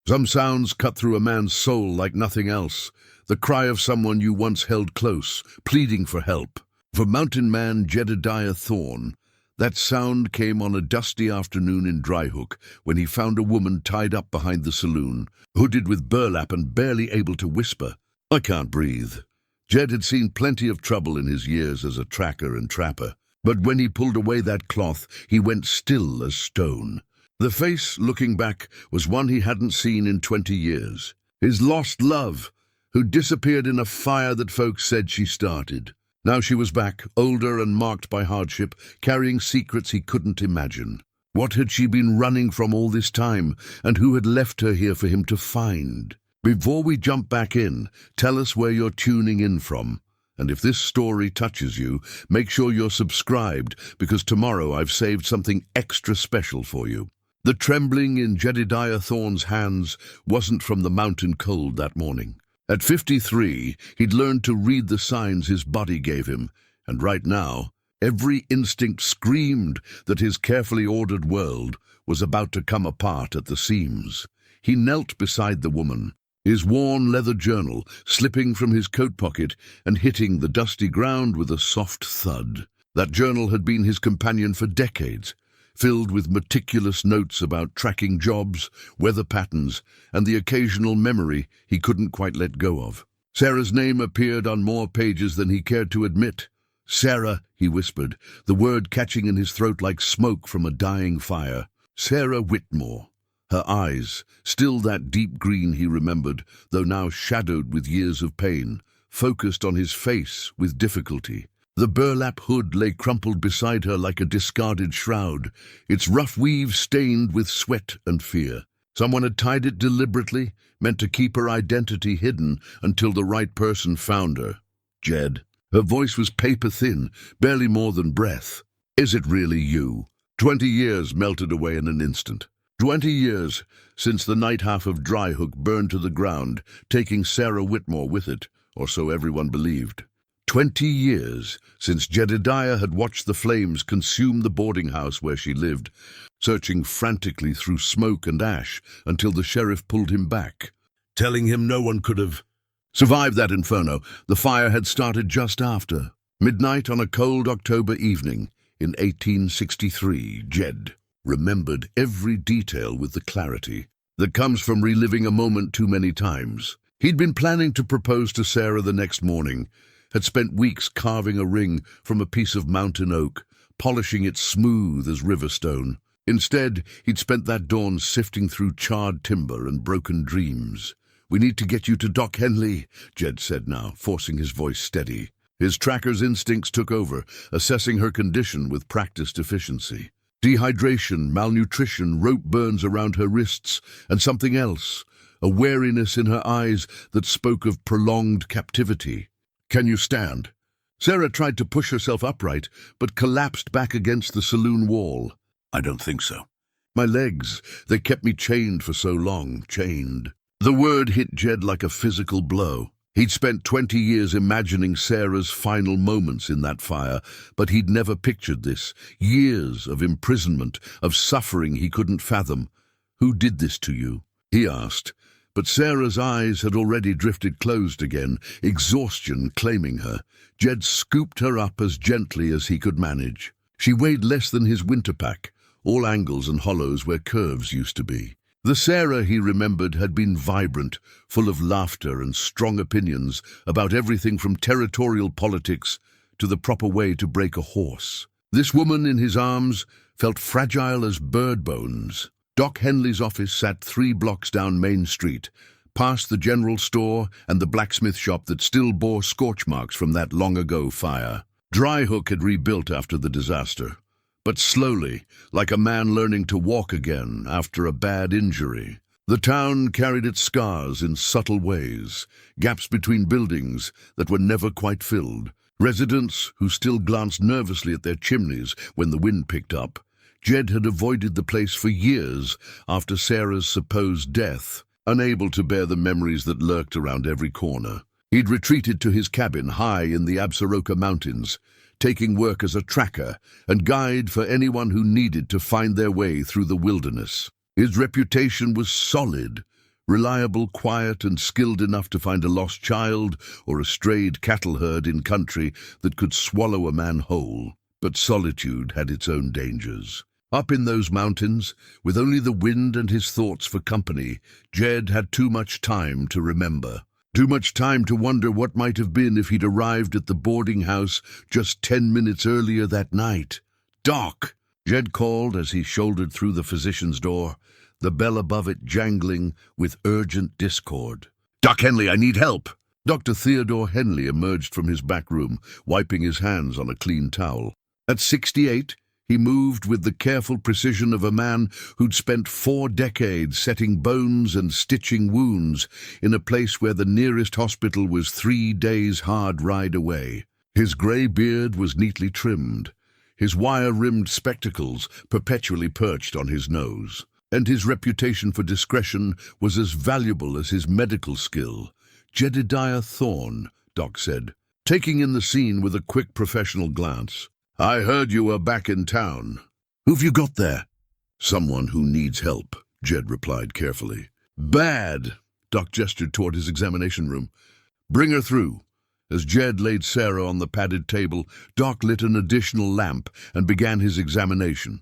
Some sounds cut through a man's soul like nothing else. The cry of someone you once held close, pleading for help. For mountain man Jedediah Thorn, that sound came on a dusty afternoon in Dryhook when he found a woman tied up behind the saloon, hooded with burlap and barely able to whisper, "I can't breathe." Jed had seen plenty of trouble in his years as a tracker and trapper, but when he pulled away that cloth, he went still as stone. The face, looking back, was one he hadn't seen in 20 years. His lost love, who disappeared in a fire that folks said she started. Now she was back, older and marked by hardship, carrying secrets he couldn't imagine. What had she been running from all this time, and who had left her here for him to find? Before we jump back in, tell us where you're tuning in from. And if this story touches you, make sure you're subscribed, because tomorrow I've saved something extra special for you. The trembling in Jedediah Thorn's hands wasn't from the mountain cold that morning. At 53, he'd learned to read the signs his body gave him, and right now, every instinct screamed that his carefully ordered world was about to come apart at the seams. He knelt beside the woman, his worn leather journal slipping from his coat pocket and hitting the dusty ground with a soft thud. That journal had been his companion for decades, filled with meticulous notes about tracking jobs, weather patterns, and the occasional memory he couldn't quite let go of. Sarah's name appeared on more pages than he cared to admit. "Sarah," he whispered, the word catching in his throat like smoke from a dying fire. Sarah Whitmore. Her eyes, still that deep green he remembered, though now shadowed with years of pain, focused on his face with difficulty. The burlap hood lay crumpled beside her like a discarded shroud, its rough weave stained with sweat and fear. Someone had tied it deliberately, meant to keep her identity hidden until the right person found her. Jed. Her voice was paper-thin, barely more than breath. "Is it really you?" 20 years melted away in an instant. 20 years since the night half of Dryhook burned to the ground, taking Sarah Whitmore with it, or so everyone believed. 20 years since Jedediah had watched the flames consume the boarding house where she lived, searching frantically through smoke and ash until the sheriff pulled him back, telling him no one could have survived that inferno. The fire had started just after midnight on a cold October evening in 1863. Jed remembered every detail with the clarity that comes from reliving a moment too many times. He'd been planning to propose to Sarah the next morning, had spent weeks carving a ring from a piece of mountain oak, polishing it smooth as river stone. Instead, he'd spent that dawn sifting through charred timber and broken dreams. "We need to get you to Doc Henley," Jed said now, forcing his voice steady. His tracker's instincts took over, assessing her condition with practiced efficiency. Dehydration, malnutrition, rope burns around her wrists, and something else, a wariness in her eyes that spoke of prolonged captivity. "Can you stand?" Sarah tried to push herself upright, but collapsed back against the saloon wall. "I don't think so. My legs, they kept me chained for so long, chained." The word hit Jed like a physical blow. He'd spent 20 years imagining Sarah's final moments in that fire, but he'd never pictured this. Years of imprisonment, of suffering he couldn't fathom. "Who did this to you?" he asked. But Sarah's eyes had already drifted closed again, exhaustion claiming her. Jed scooped her up as gently as he could manage. She weighed less than his winter pack, all angles and hollows where curves used to be. The Sarah he remembered had been vibrant, full of laughter and strong opinions about everything from territorial politics to the proper way to break a horse. This woman in his arms felt fragile as bird bones. Doc Henley's office sat 3 blocks down Main Street, past the general store and the blacksmith shop that still bore scorch marks from that long-ago fire. Dryhook had rebuilt after the disaster, but slowly, like a man learning to walk again after a bad injury. The town carried its scars in subtle ways, gaps between buildings that were never quite filled, residents who still glanced nervously at their chimneys when the wind picked up. Jed had avoided the place for years after Sarah's supposed death, unable to bear the memories that lurked around every corner. He'd retreated to his cabin high in the Absaroka Mountains, taking work as a tracker and guide for anyone who needed to find their way through the wilderness. His reputation was solid, Reliable, quiet, and skilled enough to find a lost child or a strayed cattle herd in country that could swallow a man whole. But solitude had its own dangers. Up in those mountains, with only the wind and his thoughts for company, Jed had too much time to remember. Too much time to wonder what might have been if he'd arrived at the boarding house just 10 minutes earlier that night. "Doc!" Jed called as he shouldered through the physician's door, the bell above it jangling with urgent discord. "Doc Henley, I need help!" Dr. Theodore Henley emerged from his back room, wiping his hands on a clean towel. At 68, he moved with the careful precision of a man who'd spent 4 decades setting bones and stitching wounds in a place where the nearest hospital was 3 days' hard ride away. His grey beard was neatly trimmed, his wire-rimmed spectacles perpetually perched on his nose, and his reputation for discretion was as valuable as his medical skill. "Jedediah Thorn," Doc said, taking in the scene with a quick professional glance. "I heard you were back in town. Who've you got there?" "Someone who needs help," Jed replied carefully. "Bad," Doc gestured toward his examination room. "Bring her through." As Jed laid Sarah on the padded table, Doc lit an additional lamp and began his examination.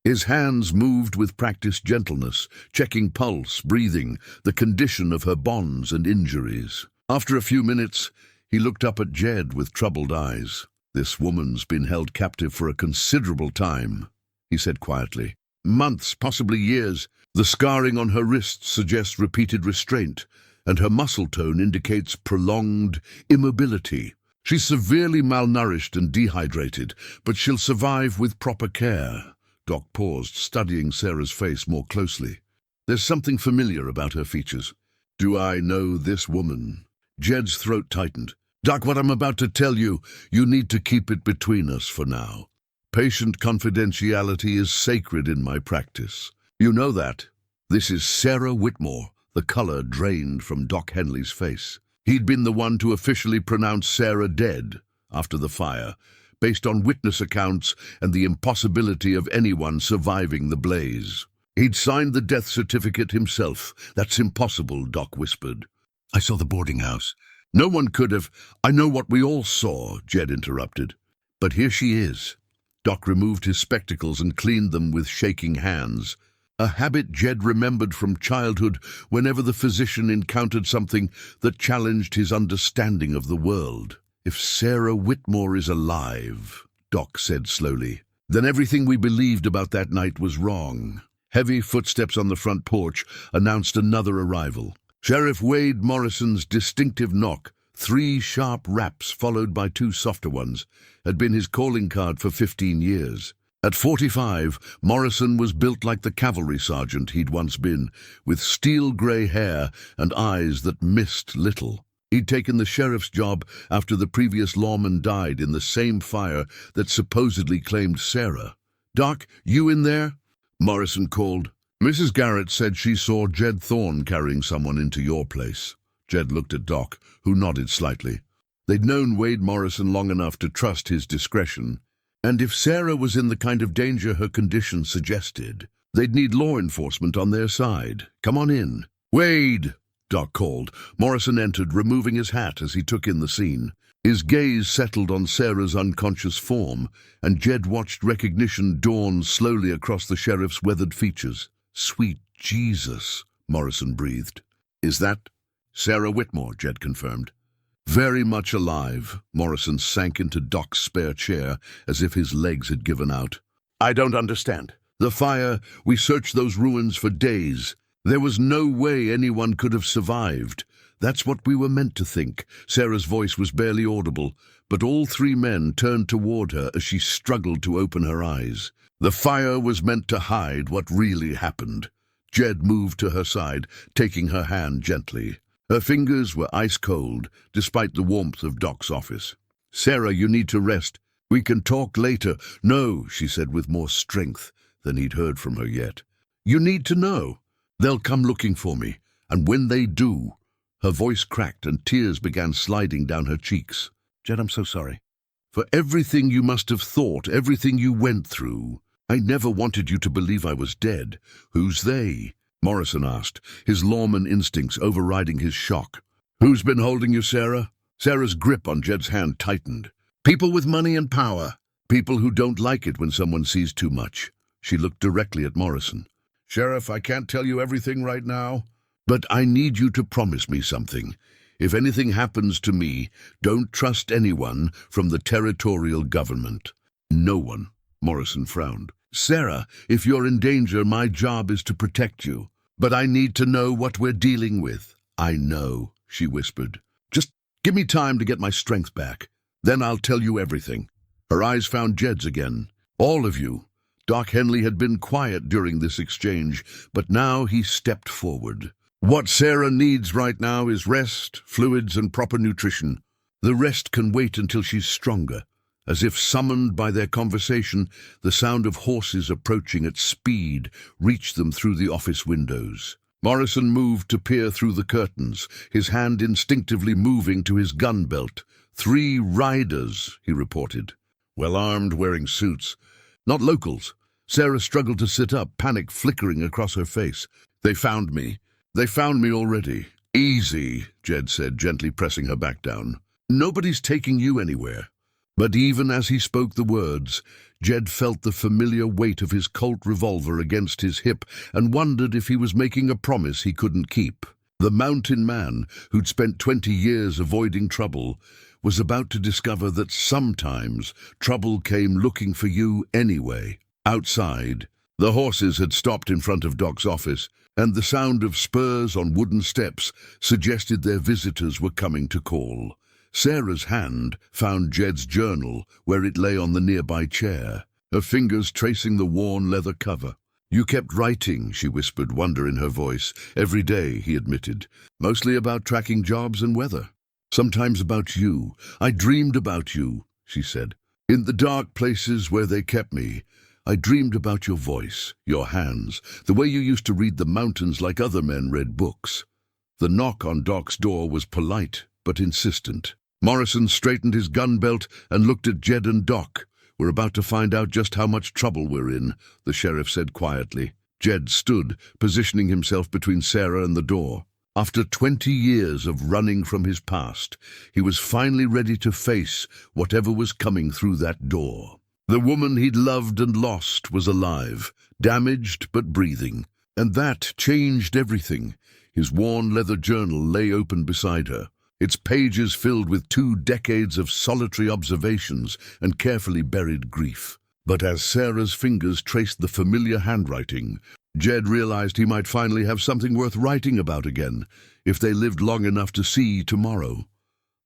His hands moved with practiced gentleness, checking pulse, breathing, the condition of her bonds and injuries. After a few minutes, he looked up at Jed with troubled eyes. "This woman's been held captive for a considerable time," he said quietly. "Months, possibly years. The scarring on her wrists suggests repeated restraint, and her muscle tone indicates prolonged immobility. She's severely malnourished and dehydrated, but she'll survive with proper care." Doc paused, studying Sarah's face more closely. "There's something familiar about her features." "Do I know this woman?" Jed's throat tightened. "Doc, what I'm about to tell you, you need to keep it between us for now. Patient confidentiality is sacred in my practice. You know that. This is Sarah Whitmore." The color drained from Doc Henley's face. He'd been the one to officially pronounce Sarah dead after the fire, based on witness accounts and the impossibility of anyone surviving the blaze. He'd signed the death certificate himself. "That's impossible," Doc whispered. "I saw the boarding house." "No one could have." "I know what we all saw," Jed interrupted. "But here she is." Doc removed his spectacles and cleaned them with shaking hands. A habit Jed remembered from childhood whenever the physician encountered something that challenged his understanding of the world. "If Sarah Whitmore is alive," Doc said slowly, "then everything we believed about that night was wrong." Heavy footsteps on the front porch announced another arrival. Sheriff Wade Morrison's distinctive knock, 3 sharp raps followed by 2 softer ones, had been his calling card for 15 years. At 45, Morrison was built like the cavalry sergeant he'd once been, with steel-grey hair and eyes that missed little. He'd taken the sheriff's job after the previous lawman died in the same fire that supposedly claimed Sarah. "Doc, you in there?" Morrison called. "Mrs. Garrett said she saw Jed Thorn carrying someone into your place." Jed looked at Doc, who nodded slightly. They'd known Wade Morrison long enough to trust his discretion. And if Sarah was in the kind of danger her condition suggested, they'd need law enforcement on their side. "Come on in." "Wade!" Doc called. Morrison entered, removing his hat as he took in the scene. His gaze settled on Sarah's unconscious form, and Jed watched recognition dawn slowly across the sheriff's weathered features. "Sweet Jesus," Morrison breathed. "Is that Sarah Whitmore?" Jed confirmed. "Very much alive." Morrison sank into Doc's spare chair as if his legs had given out. "I don't understand. The fire, we searched those ruins for days. There was no way anyone could have survived. That's what we were meant to think." Sarah's voice was barely audible, but all 3 men turned toward her as she struggled to open her eyes. The fire was meant to hide what really happened. Jed moved to her side, taking her hand gently. Her fingers were ice-cold, despite the warmth of Doc's office. "Sarah, you need to rest. We can talk later." "No," she said with more strength than he'd heard from her yet. "You need to know. They'll come looking for me, and when they do..." Her voice cracked and tears began sliding down her cheeks. "Jed, I'm so sorry. For everything you must have thought, everything you went through. I never wanted you to believe I was dead." "Who's they?" Morrison asked, his lawman instincts overriding his shock. "Who's been holding you, Sarah?" Sarah's grip on Jed's hand tightened. "People with money and power. People who don't like it when someone sees too much." She looked directly at Morrison. "Sheriff, I can't tell you everything right now, but I need you to promise me something. If anything happens to me, don't trust anyone from the territorial government." "No one," Morrison frowned. "Sarah, if you're in danger, my job is to protect you. But I need to know what we're dealing with." "I know," she whispered. "Just give me time to get my strength back. Then I'll tell you everything." Her eyes found Jed's again. "All of you." Doc Henley had been quiet during this exchange, but now he stepped forward. "What Sarah needs right now is rest, fluids, and proper nutrition. The rest can wait until she's stronger." As if summoned by their conversation, the sound of horses approaching at speed reached them through the office windows. Morrison moved to peer through the curtains, his hand instinctively moving to his gun belt. 3 riders, he reported. Well-armed, wearing suits. Not locals. Sarah struggled to sit up, panic flickering across her face. "They found me. They found me already." "Easy," Jed said, gently pressing her back down. "Nobody's taking you anywhere." But even as he spoke the words, Jed felt the familiar weight of his Colt revolver against his hip and wondered if he was making a promise he couldn't keep. The mountain man, who'd spent 20 years avoiding trouble, was about to discover that sometimes trouble came looking for you anyway. Outside, the horses had stopped in front of Doc's office, and the sound of spurs on wooden steps suggested their visitors were coming to call. Sarah's hand found Jed's journal where it lay on the nearby chair, her fingers tracing the worn leather cover. "You kept writing," she whispered, wonder in her voice. "Every day," he admitted. "Mostly about tracking jobs and weather. Sometimes about you. I dreamed about you," she said. "In the dark places where they kept me, I dreamed about your voice, your hands, the way you used to read the mountains like other men read books." The knock on Doc's door was polite but insistent. Morrison straightened his gun belt and looked at Jed and Doc. "We're about to find out just how much trouble we're in," the sheriff said quietly. Jed stood, positioning himself between Sarah and the door. After 20 years of running from his past, he was finally ready to face whatever was coming through that door. The woman he'd loved and lost was alive, damaged but breathing. And that changed everything. His worn leather journal lay open beside her, its pages filled with 2 decades of solitary observations and carefully buried grief. But as Sarah's fingers traced the familiar handwriting, Jed realized he might finally have something worth writing about again, if they lived long enough to see tomorrow.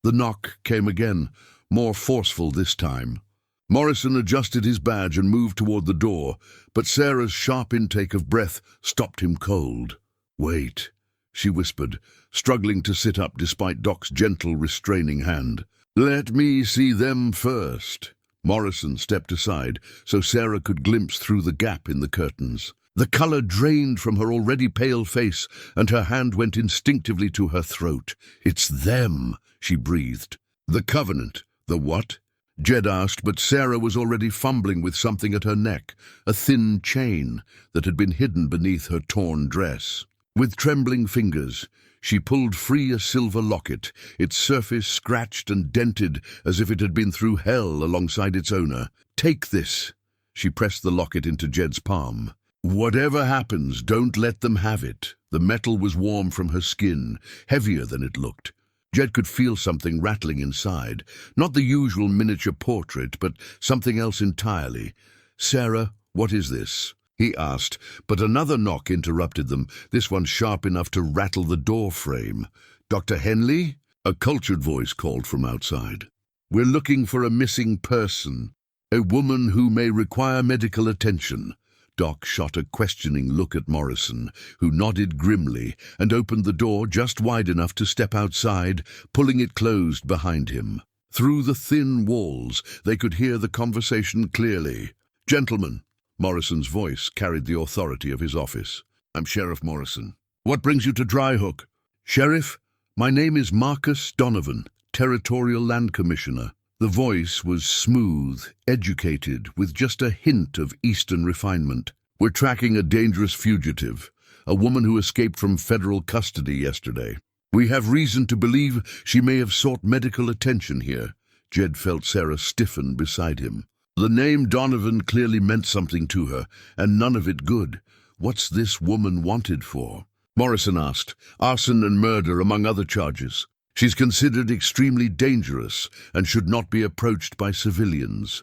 The knock came again, more forceful this time. Morrison adjusted his badge and moved toward the door, but Sarah's sharp intake of breath stopped him cold. "Wait," she whispered, struggling to sit up despite Doc's gentle, restraining hand. "Let me see them first." Morrison stepped aside so Sarah could glimpse through the gap in the curtains. The color drained from her already pale face, and her hand went instinctively to her throat. "It's them," she breathed. "The Covenant." "The what?" Jed asked, but Sarah was already fumbling with something at her neck, a thin chain that had been hidden beneath her torn dress. With trembling fingers, she pulled free a silver locket, its surface scratched and dented as if it had been through hell alongside its owner. "Take this." She pressed the locket into Jed's palm. "Whatever happens, don't let them have it." The metal was warm from her skin, heavier than it looked. Jed could feel something rattling inside, not the usual miniature portrait, but something else entirely. "Sarah, what is this?" he asked, but another knock interrupted them, this one sharp enough to rattle the door frame. "Dr. Henley?" A cultured voice called from outside. "We're looking for a missing person, a woman who may require medical attention." Doc shot a questioning look at Morrison, who nodded grimly and opened the door just wide enough to step outside, pulling it closed behind him. Through the thin walls, they could hear the conversation clearly. "Gentlemen," Morrison's voice carried the authority of his office. "I'm Sheriff Morrison. What brings you to Dryhook?" "Sheriff, my name is Marcus Donovan, Territorial Land Commissioner." The voice was smooth, educated, with just a hint of Eastern refinement. "We're tracking a dangerous fugitive, a woman who escaped from federal custody yesterday. We have reason to believe she may have sought medical attention here. Jed felt Sarah stiffen beside him. The name Donovan clearly meant something to her, and none of it good. What's this woman wanted for? Morrison asked. Arson and murder, among other charges. She's considered extremely dangerous and should not be approached by civilians.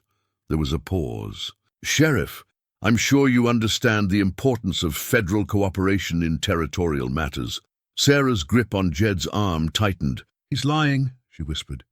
There was a pause. Sheriff, I'm sure you understand the importance of federal cooperation in territorial matters. Sarah's grip on Jed's arm tightened. He's lying, she whispered.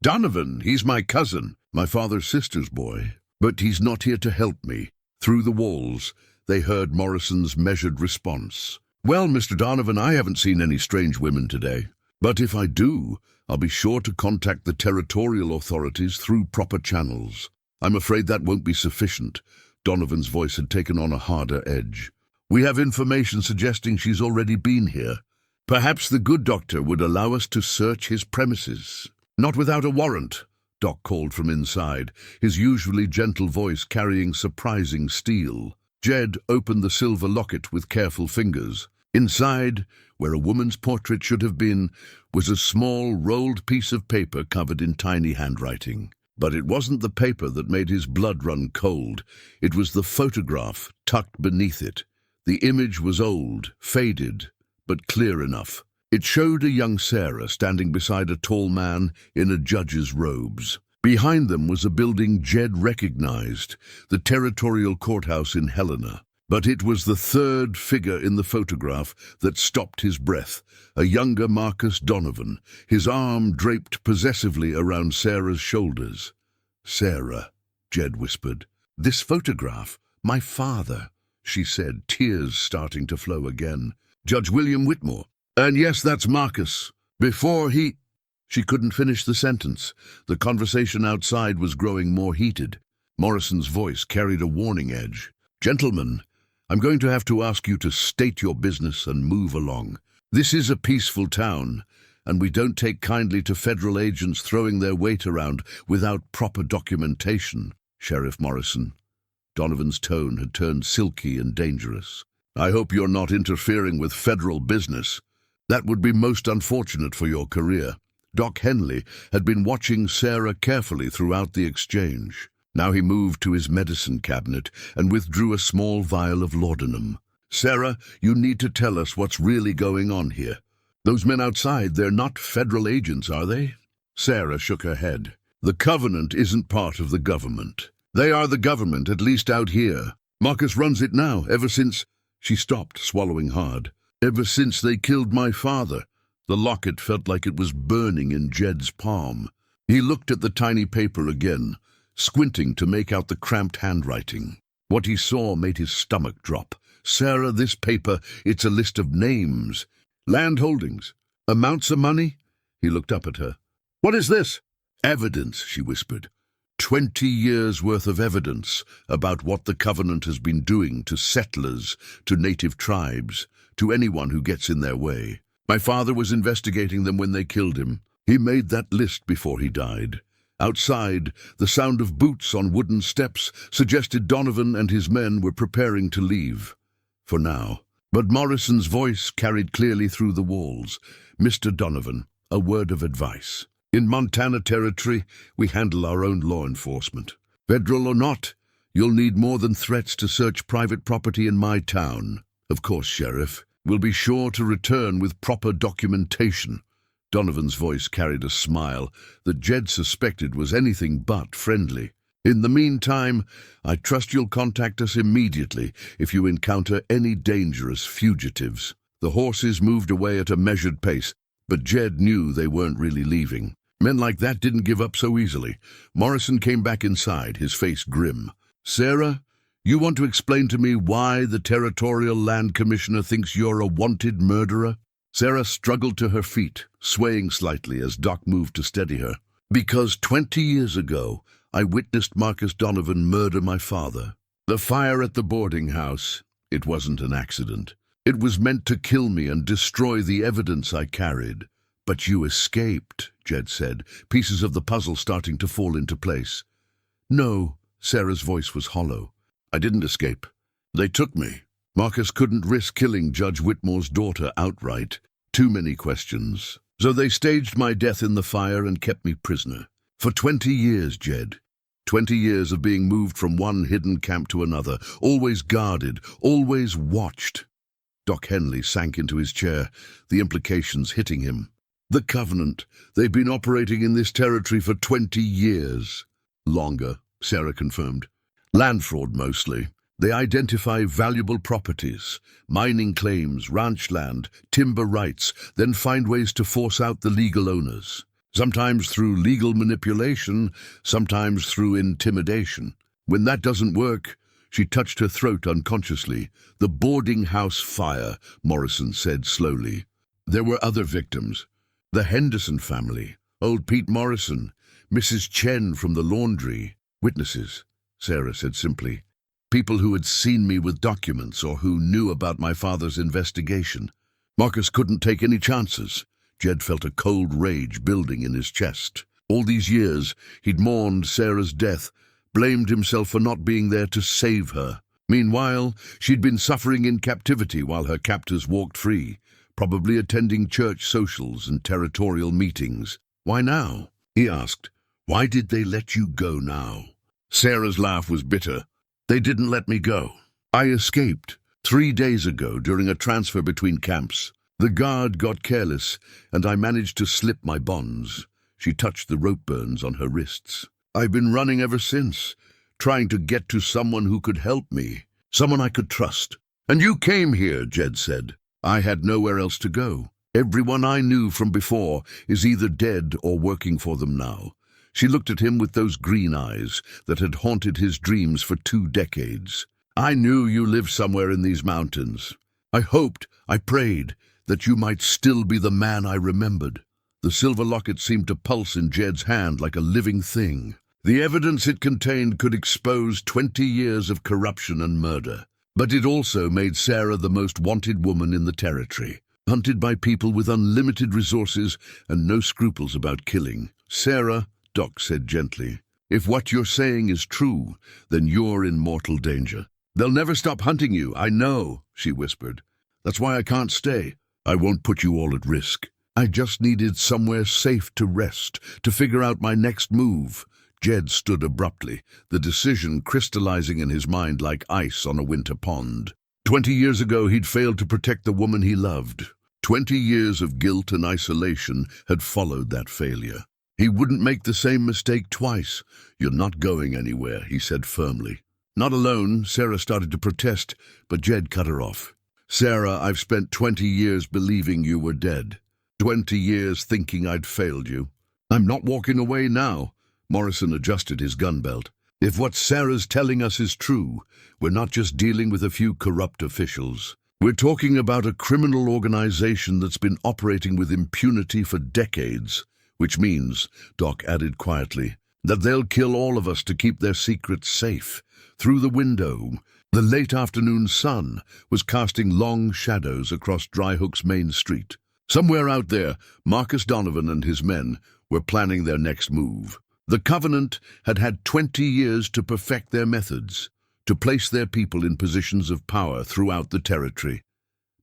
Donovan, he's my cousin, my father's sister's boy. But he's not here to help me. Through the walls, they heard Morrison's measured response. Well, Mr. Donovan, I haven't seen any strange women today. But if I do, I'll be sure to contact the territorial authorities through proper channels. I'm afraid that won't be sufficient. Donovan's voice had taken on a harder edge. We have information suggesting she's already been here. Perhaps the good doctor would allow us to search his premises. Not without a warrant, Doc called from inside, his usually gentle voice carrying surprising steel. Jed opened the silver locket with careful fingers. Inside, where a woman's portrait should have been, was a small, rolled piece of paper covered in tiny handwriting. But it wasn't the paper that made his blood run cold. It was the photograph tucked beneath it. The image was old, faded, but clear enough. It showed a young Sarah standing beside a tall man in a judge's robes. Behind them was a building Jed recognized, the territorial courthouse in Helena. But it was the third figure in the photograph that stopped his breath, a younger Marcus Donovan, his arm draped possessively around Sarah's shoulders. Sarah, Jed whispered. This photograph, my father, she said, tears starting to flow again. Judge William Whitmore. And yes, that's Marcus. Before he... She couldn't finish the sentence. The conversation outside was growing more heated. Morrison's voice carried a warning edge. Gentlemen, I'm going to have to ask you to state your business and move along. This is a peaceful town, and we don't take kindly to federal agents throwing their weight around without proper documentation. Sheriff Morrison. Donovan's tone had turned silky and dangerous. I hope you're not interfering with federal business. That would be most unfortunate for your career. Doc Henley had been watching Sarah carefully throughout the exchange. Now he moved to his medicine cabinet and withdrew a small vial of laudanum. Sarah, you need to tell us what's really going on here. Those men outside, they're not federal agents, are they? Sarah shook her head. The Covenant isn't part of the government. They are the government, at least out here. Marcus runs it now, ever since... She stopped, swallowing hard. Ever since they killed my father. The locket felt like it was burning in Jed's palm. He looked at the tiny paper again, squinting to make out the cramped handwriting. What he saw made his stomach drop. Sarah, this paper, it's a list of names. Land holdings. Amounts of money? He looked up at her. What is this? Evidence, she whispered. 20 years' worth of evidence about what the Covenant has been doing to settlers, to native tribes, to anyone who gets in their way. My father was investigating them when they killed him. He made that list before he died. Outside, the sound of boots on wooden steps suggested Donovan and his men were preparing to leave. For now. But Morrison's voice carried clearly through the walls. Mr. Donovan, a word of advice. In Montana Territory, we handle our own law enforcement. Federal or not, you'll need more than threats to search private property in my town. Of course, Sheriff. We'll be sure to return with proper documentation. Donovan's voice carried a smile that Jed suspected was anything but friendly. In the meantime, I trust you'll contact us immediately if you encounter any dangerous fugitives. The horses moved away at a measured pace, but Jed knew they weren't really leaving. Men like that didn't give up so easily. Morrison came back inside, his face grim. Sarah, you want to explain to me why the Territorial Land Commissioner thinks you're a wanted murderer? Sarah struggled to her feet, swaying slightly as Doc moved to steady her. Because 20 years ago, I witnessed Marcus Donovan murder my father. The fire at the boarding house, it wasn't an accident. It was meant to kill me and destroy the evidence I carried. But you escaped, Jed said, pieces of the puzzle starting to fall into place. No, Sarah's voice was hollow. I didn't escape. They took me. Marcus couldn't risk killing Judge Whitmore's daughter outright. Too many questions. So they staged my death in the fire and kept me prisoner. For 20 years, Jed. 20 years of being moved from one hidden camp to another, always guarded, always watched. Doc Henley sank into his chair, the implications hitting him. The Covenant. They've been operating in this territory for 20 years. Longer, Sarah confirmed. Land fraud mostly. They identify valuable properties, mining claims, ranch land, timber rights, then find ways to force out the legal owners. Sometimes through legal manipulation, sometimes through intimidation. When that doesn't work, she touched her throat unconsciously. The boarding house fire, Morrison said slowly. There were other victims. The Henderson family, old Pete Morrison, Mrs. Chen from the laundry. Witnesses, Sarah said simply. People who had seen me with documents or who knew about my father's investigation. Marcus couldn't take any chances. Jed felt a cold rage building in his chest. All these years, he'd mourned Sarah's death, blamed himself for not being there to save her. Meanwhile, she'd been suffering in captivity while her captors walked free, probably attending church socials and territorial meetings. Why now? He asked. Why did they let you go now? Sarah's laugh was bitter. They didn't let me go. I escaped 3 days ago during a transfer between camps. The guard got careless, and I managed to slip my bonds. She touched the rope burns on her wrists. I've been running ever since, trying to get to someone who could help me, someone I could trust. And you came here, Jed said. I had nowhere else to go. Everyone I knew from before is either dead or working for them now. She looked at him with those green eyes that had haunted his dreams for 2 decades. I knew you lived somewhere in these mountains. I hoped, I prayed, that you might still be the man I remembered. The silver locket seemed to pulse in Jed's hand like a living thing. The evidence it contained could expose 20 years of corruption and murder. But it also made Sarah the most wanted woman in the territory, hunted by people with unlimited resources and no scruples about killing. Sarah, Doc said gently, if what you're saying is true, then you're in mortal danger. They'll never stop hunting you, I know, she whispered. That's why I can't stay. I won't put you all at risk. I just needed somewhere safe to rest, to figure out my next move. Jed stood abruptly, the decision crystallizing in his mind like ice on a winter pond. 20 years ago he'd failed to protect the woman he loved. 20 years of guilt and isolation had followed that failure. He wouldn't make the same mistake twice. You're not going anywhere, he said firmly. Not alone, Sarah started to protest, but Jed cut her off. Sarah, I've spent 20 years believing you were dead. 20 years thinking I'd failed you. I'm not walking away now. Morrison adjusted his gun belt. If what Sarah's telling us is true, we're not just dealing with a few corrupt officials. We're talking about a criminal organization that's been operating with impunity for decades. Which means, Doc added quietly, that they'll kill all of us to keep their secrets safe. Through the window, the late afternoon sun was casting long shadows across Dryhook's main street. Somewhere out there, Marcus Donovan and his men were planning their next move. The Covenant had had 20 years to perfect their methods, to place their people in positions of power throughout the territory.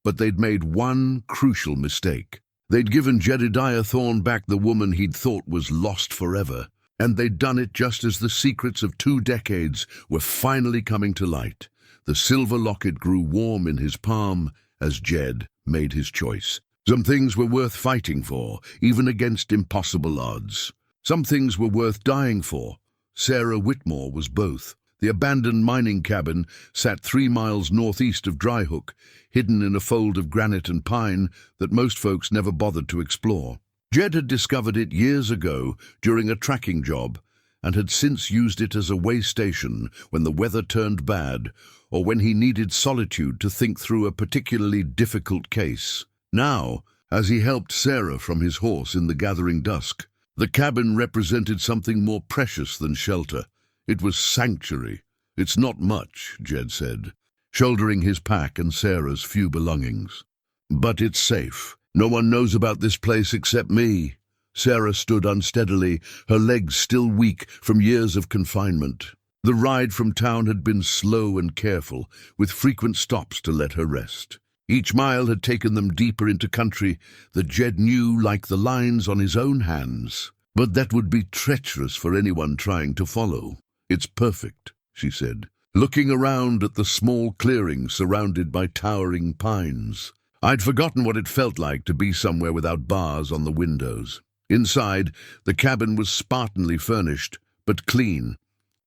But they'd made one crucial mistake. They'd given Jedediah Thorn back the woman he'd thought was lost forever, and they'd done it just as the secrets of 2 decades were finally coming to light. The silver locket grew warm in his palm as Jed made his choice. Some things were worth fighting for, even against impossible odds. Some things were worth dying for. Sarah Whitmore was both. The abandoned mining cabin sat 3 miles northeast of Dryhook, hidden in a fold of granite and pine that most folks never bothered to explore. Jed had discovered it years ago during a tracking job and had since used it as a way station when the weather turned bad or when he needed solitude to think through a particularly difficult case. Now, as he helped Sarah from his horse in the gathering dusk, the cabin represented something more precious than shelter. It was sanctuary. It's not much, Jed said, shouldering his pack and Sarah's few belongings. But it's safe. No one knows about this place except me. Sarah stood unsteadily, her legs still weak from years of confinement. The ride from town had been slow and careful, with frequent stops to let her rest. Each mile had taken them deeper into country that Jed knew like the lines on his own hands, but that would be treacherous for anyone trying to follow. "It's perfect," she said, looking around at the small clearing surrounded by towering pines. I'd forgotten what it felt like to be somewhere without bars on the windows. Inside, the cabin was spartanly furnished, but clean.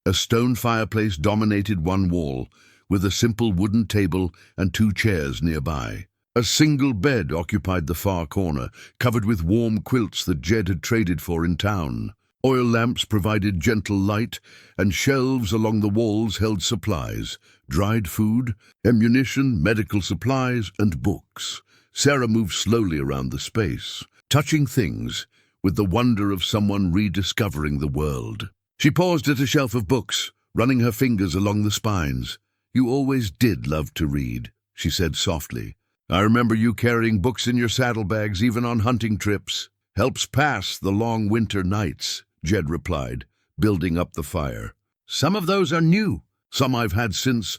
A stone fireplace dominated one wall, with a simple wooden table and 2 chairs nearby. A single bed occupied the far corner, covered with warm quilts that Jed had traded for in town. Oil lamps provided gentle light, and shelves along the walls held supplies: dried food, ammunition, medical supplies, and books. Sarah moved slowly around the space, touching things with the wonder of someone rediscovering the world. She paused at a shelf of books, running her fingers along the spines. "You always did love to read," she said softly. "I remember you carrying books in your saddlebags even on hunting trips." "Helps pass the long winter nights," Jed replied, building up the fire. "Some of those are new. Some I've had since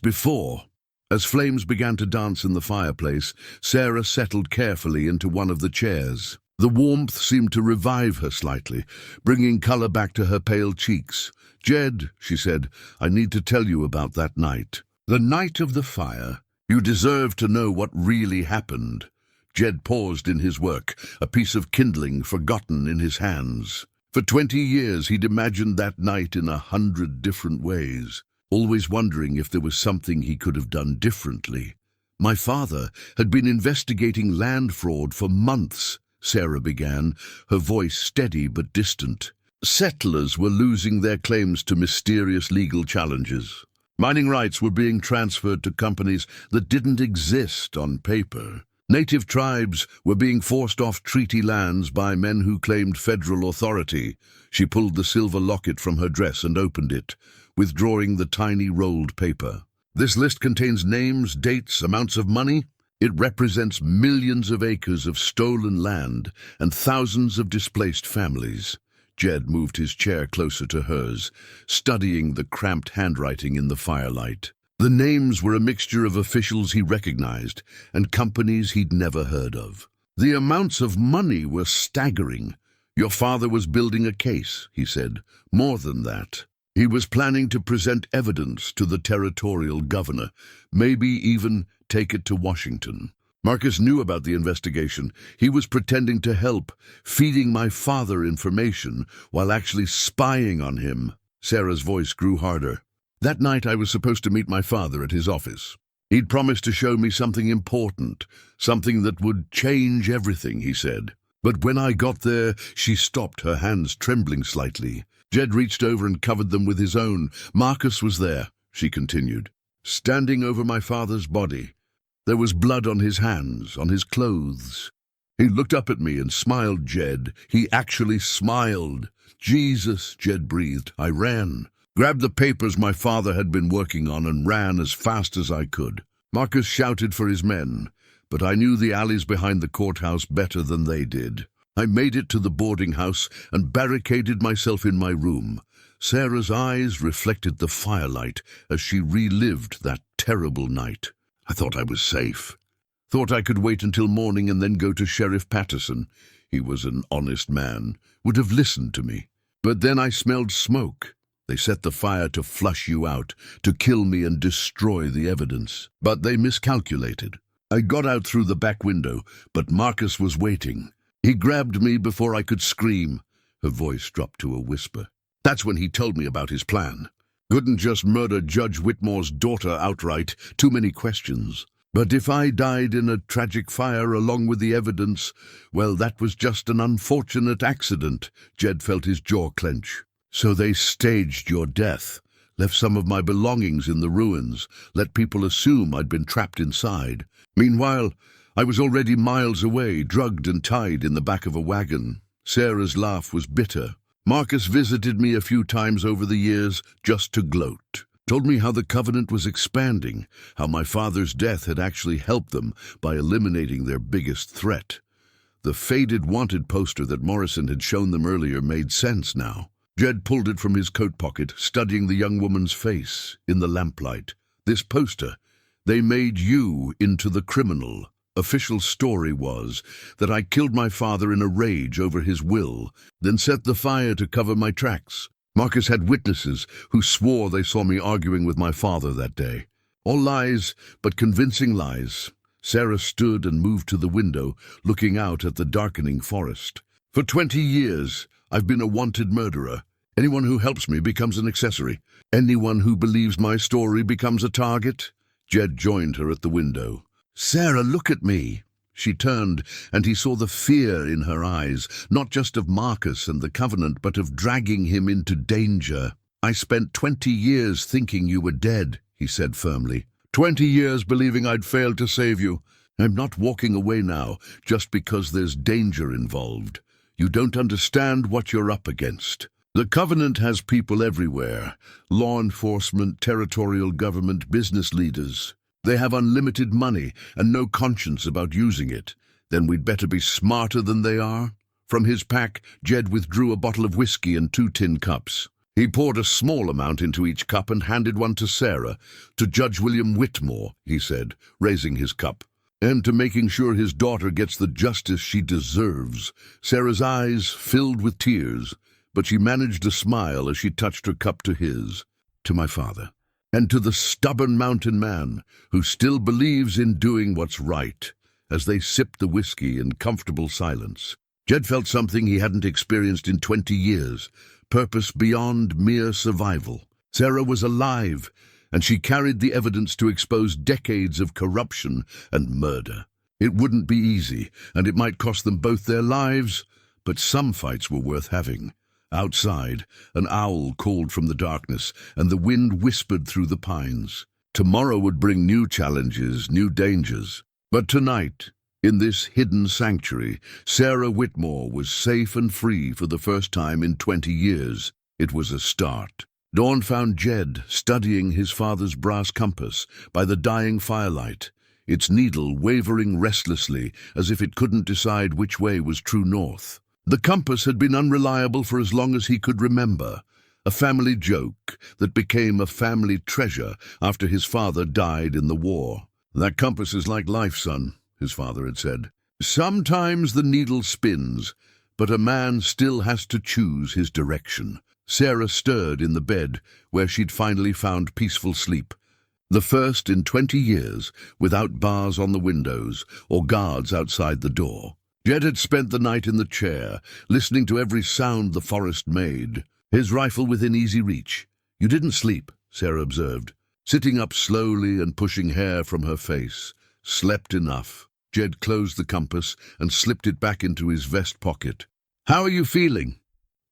before." As flames began to dance in the fireplace, Sarah settled carefully into one of the chairs. The warmth seemed to revive her slightly, bringing color back to her pale cheeks. "Jed," she said, "I need to tell you about that night. The night of the fire. You deserve to know what really happened." Jed paused in his work, a piece of kindling forgotten in his hands. For 20 years he'd imagined that night in 100 different ways, always wondering if there was something he could have done differently. "My father had been investigating land fraud for months," Sarah began, her voice steady but distant. "Settlers were losing their claims to mysterious legal challenges. Mining rights were being transferred to companies that didn't exist on paper. Native tribes were being forced off treaty lands by men who claimed federal authority." She pulled the silver locket from her dress and opened it, withdrawing the tiny rolled paper. "This list contains names, dates, amounts of money. It represents millions of acres of stolen land and thousands of displaced families." Jed moved his chair closer to hers, studying the cramped handwriting in the firelight. The names were a mixture of officials he recognized and companies he'd never heard of. The amounts of money were staggering. "Your father was building a case," he said. "More than that. He was planning to present evidence to the territorial governor, maybe even take it to Washington. Marcus knew about the investigation. He was pretending to help, feeding my father information while actually spying on him." Sarah's voice grew harder. "That night I was supposed to meet my father at his office. He'd promised to show me something important, something that would change everything," he said. "But when I got there," she stopped, her hands trembling slightly. Jed reached over and covered them with his own. "Marcus was there," she continued, "standing over my father's body. There was blood on his hands, on his clothes. He looked up at me and smiled, Jed. He actually smiled. Jesus," Jed breathed. "I ran, grabbed the papers my father had been working on, and ran as fast as I could. Marcus shouted for his men, but I knew the alleys behind the courthouse better than they did. I made it to the boarding house and barricaded myself in my room." Sarah's eyes reflected the firelight as she relived that terrible night. "I thought I was safe. Thought I could wait until morning and then go to Sheriff Patterson. He was an honest man, would have listened to me. But then I smelled smoke. They set the fire to flush you out, to kill me and destroy the evidence. But they miscalculated. I got out through the back window, but Marcus was waiting. He grabbed me before I could scream." Her voice dropped to a whisper. "That's when he told me about his plan. Couldn't just murder Judge Whitmore's daughter outright, too many questions. But if I died in a tragic fire along with the evidence, well, that was just an unfortunate accident." Jed felt his jaw clench. "So they staged your death, left some of my belongings in the ruins, let people assume I'd been trapped inside. Meanwhile, I was already miles away, drugged and tied in the back of a wagon." Sarah's laugh was bitter. "Marcus visited me a few times over the years just to gloat. Told me how the Covenant was expanding, how my father's death had actually helped them by eliminating their biggest threat. The faded wanted poster that Morrison had shown them earlier made sense now. Jed pulled it from his coat pocket, studying the young woman's face in the lamplight. This poster. They made you into the criminal. Official story was that I killed my father in a rage over his will, then set the fire to cover my tracks. Marcus had witnesses who swore they saw me arguing with my father that day. All lies, but convincing lies. Sarah stood and moved to the window, looking out at the darkening forest. For 20 years, I've been a wanted murderer. Anyone who helps me becomes an accessory. Anyone who believes my story becomes a target. Jed joined her at the window. Sarah, look at me. She turned, and he saw the fear in her eyes, not just of Marcus and the Covenant, but of dragging him into danger. I spent 20 years thinking you were dead, he said firmly. 20 years believing I'd failed to save you. I'm not walking away now, just because there's danger involved. You don't understand what you're up against. The Covenant has people everywhere. Law enforcement, territorial government, business leaders. They have unlimited money and no conscience about using it. Then we'd better be smarter than they are. From his pack, Jed withdrew a bottle of whiskey and 2 tin cups. He poured a small amount into each cup and handed one to Sarah. To Judge William Whitmore, he said, raising his cup. And to making sure his daughter gets the justice she deserves. Sarah's eyes filled with tears, but she managed a smile as she touched her cup to his. To my father. And to the stubborn mountain man who still believes in doing what's right, as they sipped the whiskey in comfortable silence. Jed felt something he hadn't experienced in 20 years, purpose beyond mere survival. Sarah was alive, and she carried the evidence to expose decades of corruption and murder. It wouldn't be easy, and it might cost them both their lives, but some fights were worth having. Outside, an owl called from the darkness, and the wind whispered through the pines. Tomorrow would bring new challenges, new dangers. But tonight, in this hidden sanctuary, Sarah Whitmore was safe and free for the first time in 20 years. It was a start. Dawn found Jed studying his father's brass compass by the dying firelight, its needle wavering restlessly as if it couldn't decide which way was true north. The compass had been unreliable for as long as he could remember, a family joke that became a family treasure after his father died in the war. That compass is like life, son, his father had said. Sometimes the needle spins, but a man still has to choose his direction. Sarah stirred in the bed where she'd finally found peaceful sleep, the first in 20 years without bars on the windows or guards outside the door. Jed had spent the night in the chair, listening to every sound the forest made, his rifle within easy reach. You didn't sleep, Sarah observed, sitting up slowly and pushing hair from her face. Slept enough. Jed closed the compass and slipped it back into his vest pocket. How are you feeling?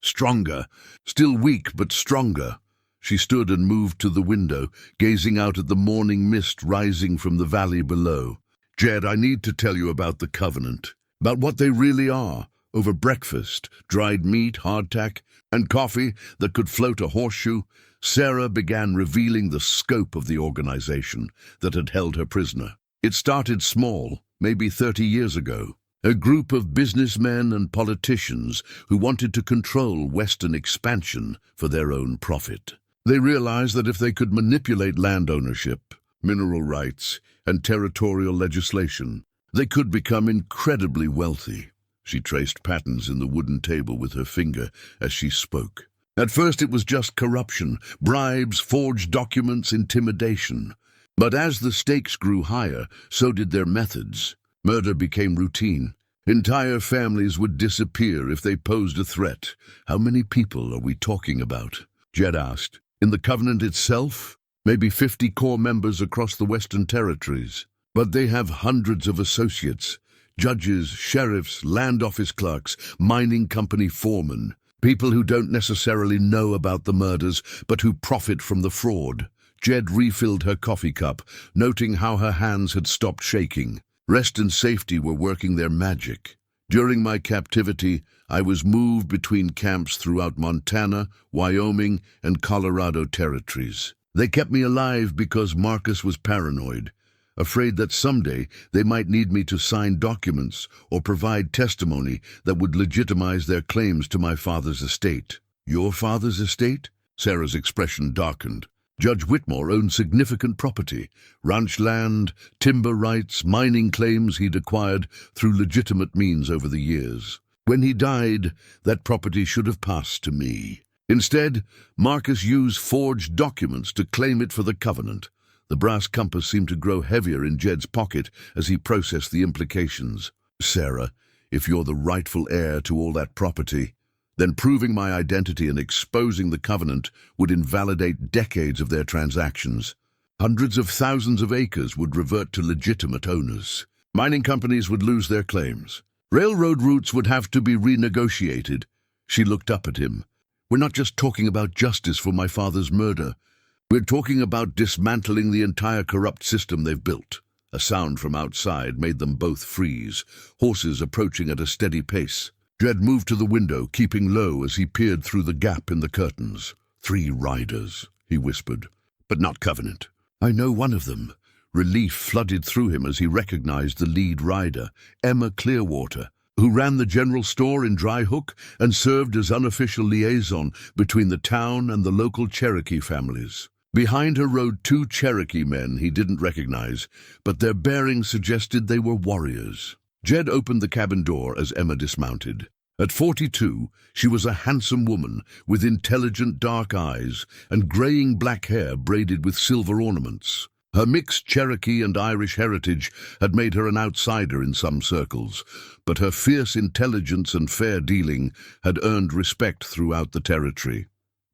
Stronger. Still weak, but stronger. She stood and moved to the window, gazing out at the morning mist rising from the valley below. Jed, I need to tell you about the Covenant. About what they really are, over breakfast, dried meat, hardtack, and coffee that could float a horseshoe. Sarah began revealing the scope of the organization that had held her prisoner. It started small, maybe 30 years ago. A group of businessmen and politicians who wanted to control Western expansion for their own profit. They realized that if they could manipulate land ownership, mineral rights, and territorial legislation, they could become incredibly wealthy. She traced patterns in the wooden table with her finger as she spoke. At first it was just corruption, bribes, forged documents, intimidation. But as the stakes grew higher, so did their methods. Murder became routine. Entire families would disappear if they posed a threat. How many people are we talking about? Jed asked. In the Covenant itself? Maybe 50 core members across the Western Territories. But they have hundreds of associates, judges, sheriffs, land office clerks, mining company foremen, people who don't necessarily know about the murders, but who profit from the fraud. Jed refilled her coffee cup, noting how her hands had stopped shaking. Rest and safety were working their magic. During my captivity, I was moved between camps throughout Montana, Wyoming, and Colorado territories. They kept me alive because Marcus was paranoid, afraid that someday they might need me to sign documents or provide testimony that would legitimize their claims to my father's estate. Your father's estate? Sarah's expression darkened. Judge Whitmore owned significant property, ranch land, timber rights, mining claims he'd acquired through legitimate means over the years. When he died, that property should have passed to me. Instead, Marcus used forged documents to claim it for the covenant. The brass compass seemed to grow heavier in Jed's pocket as he processed the implications. Sarah, if you're the rightful heir to all that property, then proving my identity and exposing the covenant would invalidate decades of their transactions. Hundreds of thousands of acres would revert to legitimate owners. Mining companies would lose their claims. Railroad routes would have to be renegotiated. She looked up at him. We're not just talking about justice for my father's murder. We're talking about dismantling the entire corrupt system they've built. A sound from outside made them both freeze, horses approaching at a steady pace. Jed moved to the window, keeping low as he peered through the gap in the curtains. 3 riders, he whispered, but not Covenant. I know one of them. Relief flooded through him as he recognized the lead rider, Emma Clearwater, who ran the general store in Dryhook and served as unofficial liaison between the town and the local Cherokee families. Behind her rode 2 Cherokee men he didn't recognize, but their bearings suggested they were warriors. Jed opened the cabin door as Emma dismounted. At 42, she was a handsome woman with intelligent dark eyes and graying black hair braided with silver ornaments. Her mixed Cherokee and Irish heritage had made her an outsider in some circles, but her fierce intelligence and fair dealing had earned respect throughout the territory.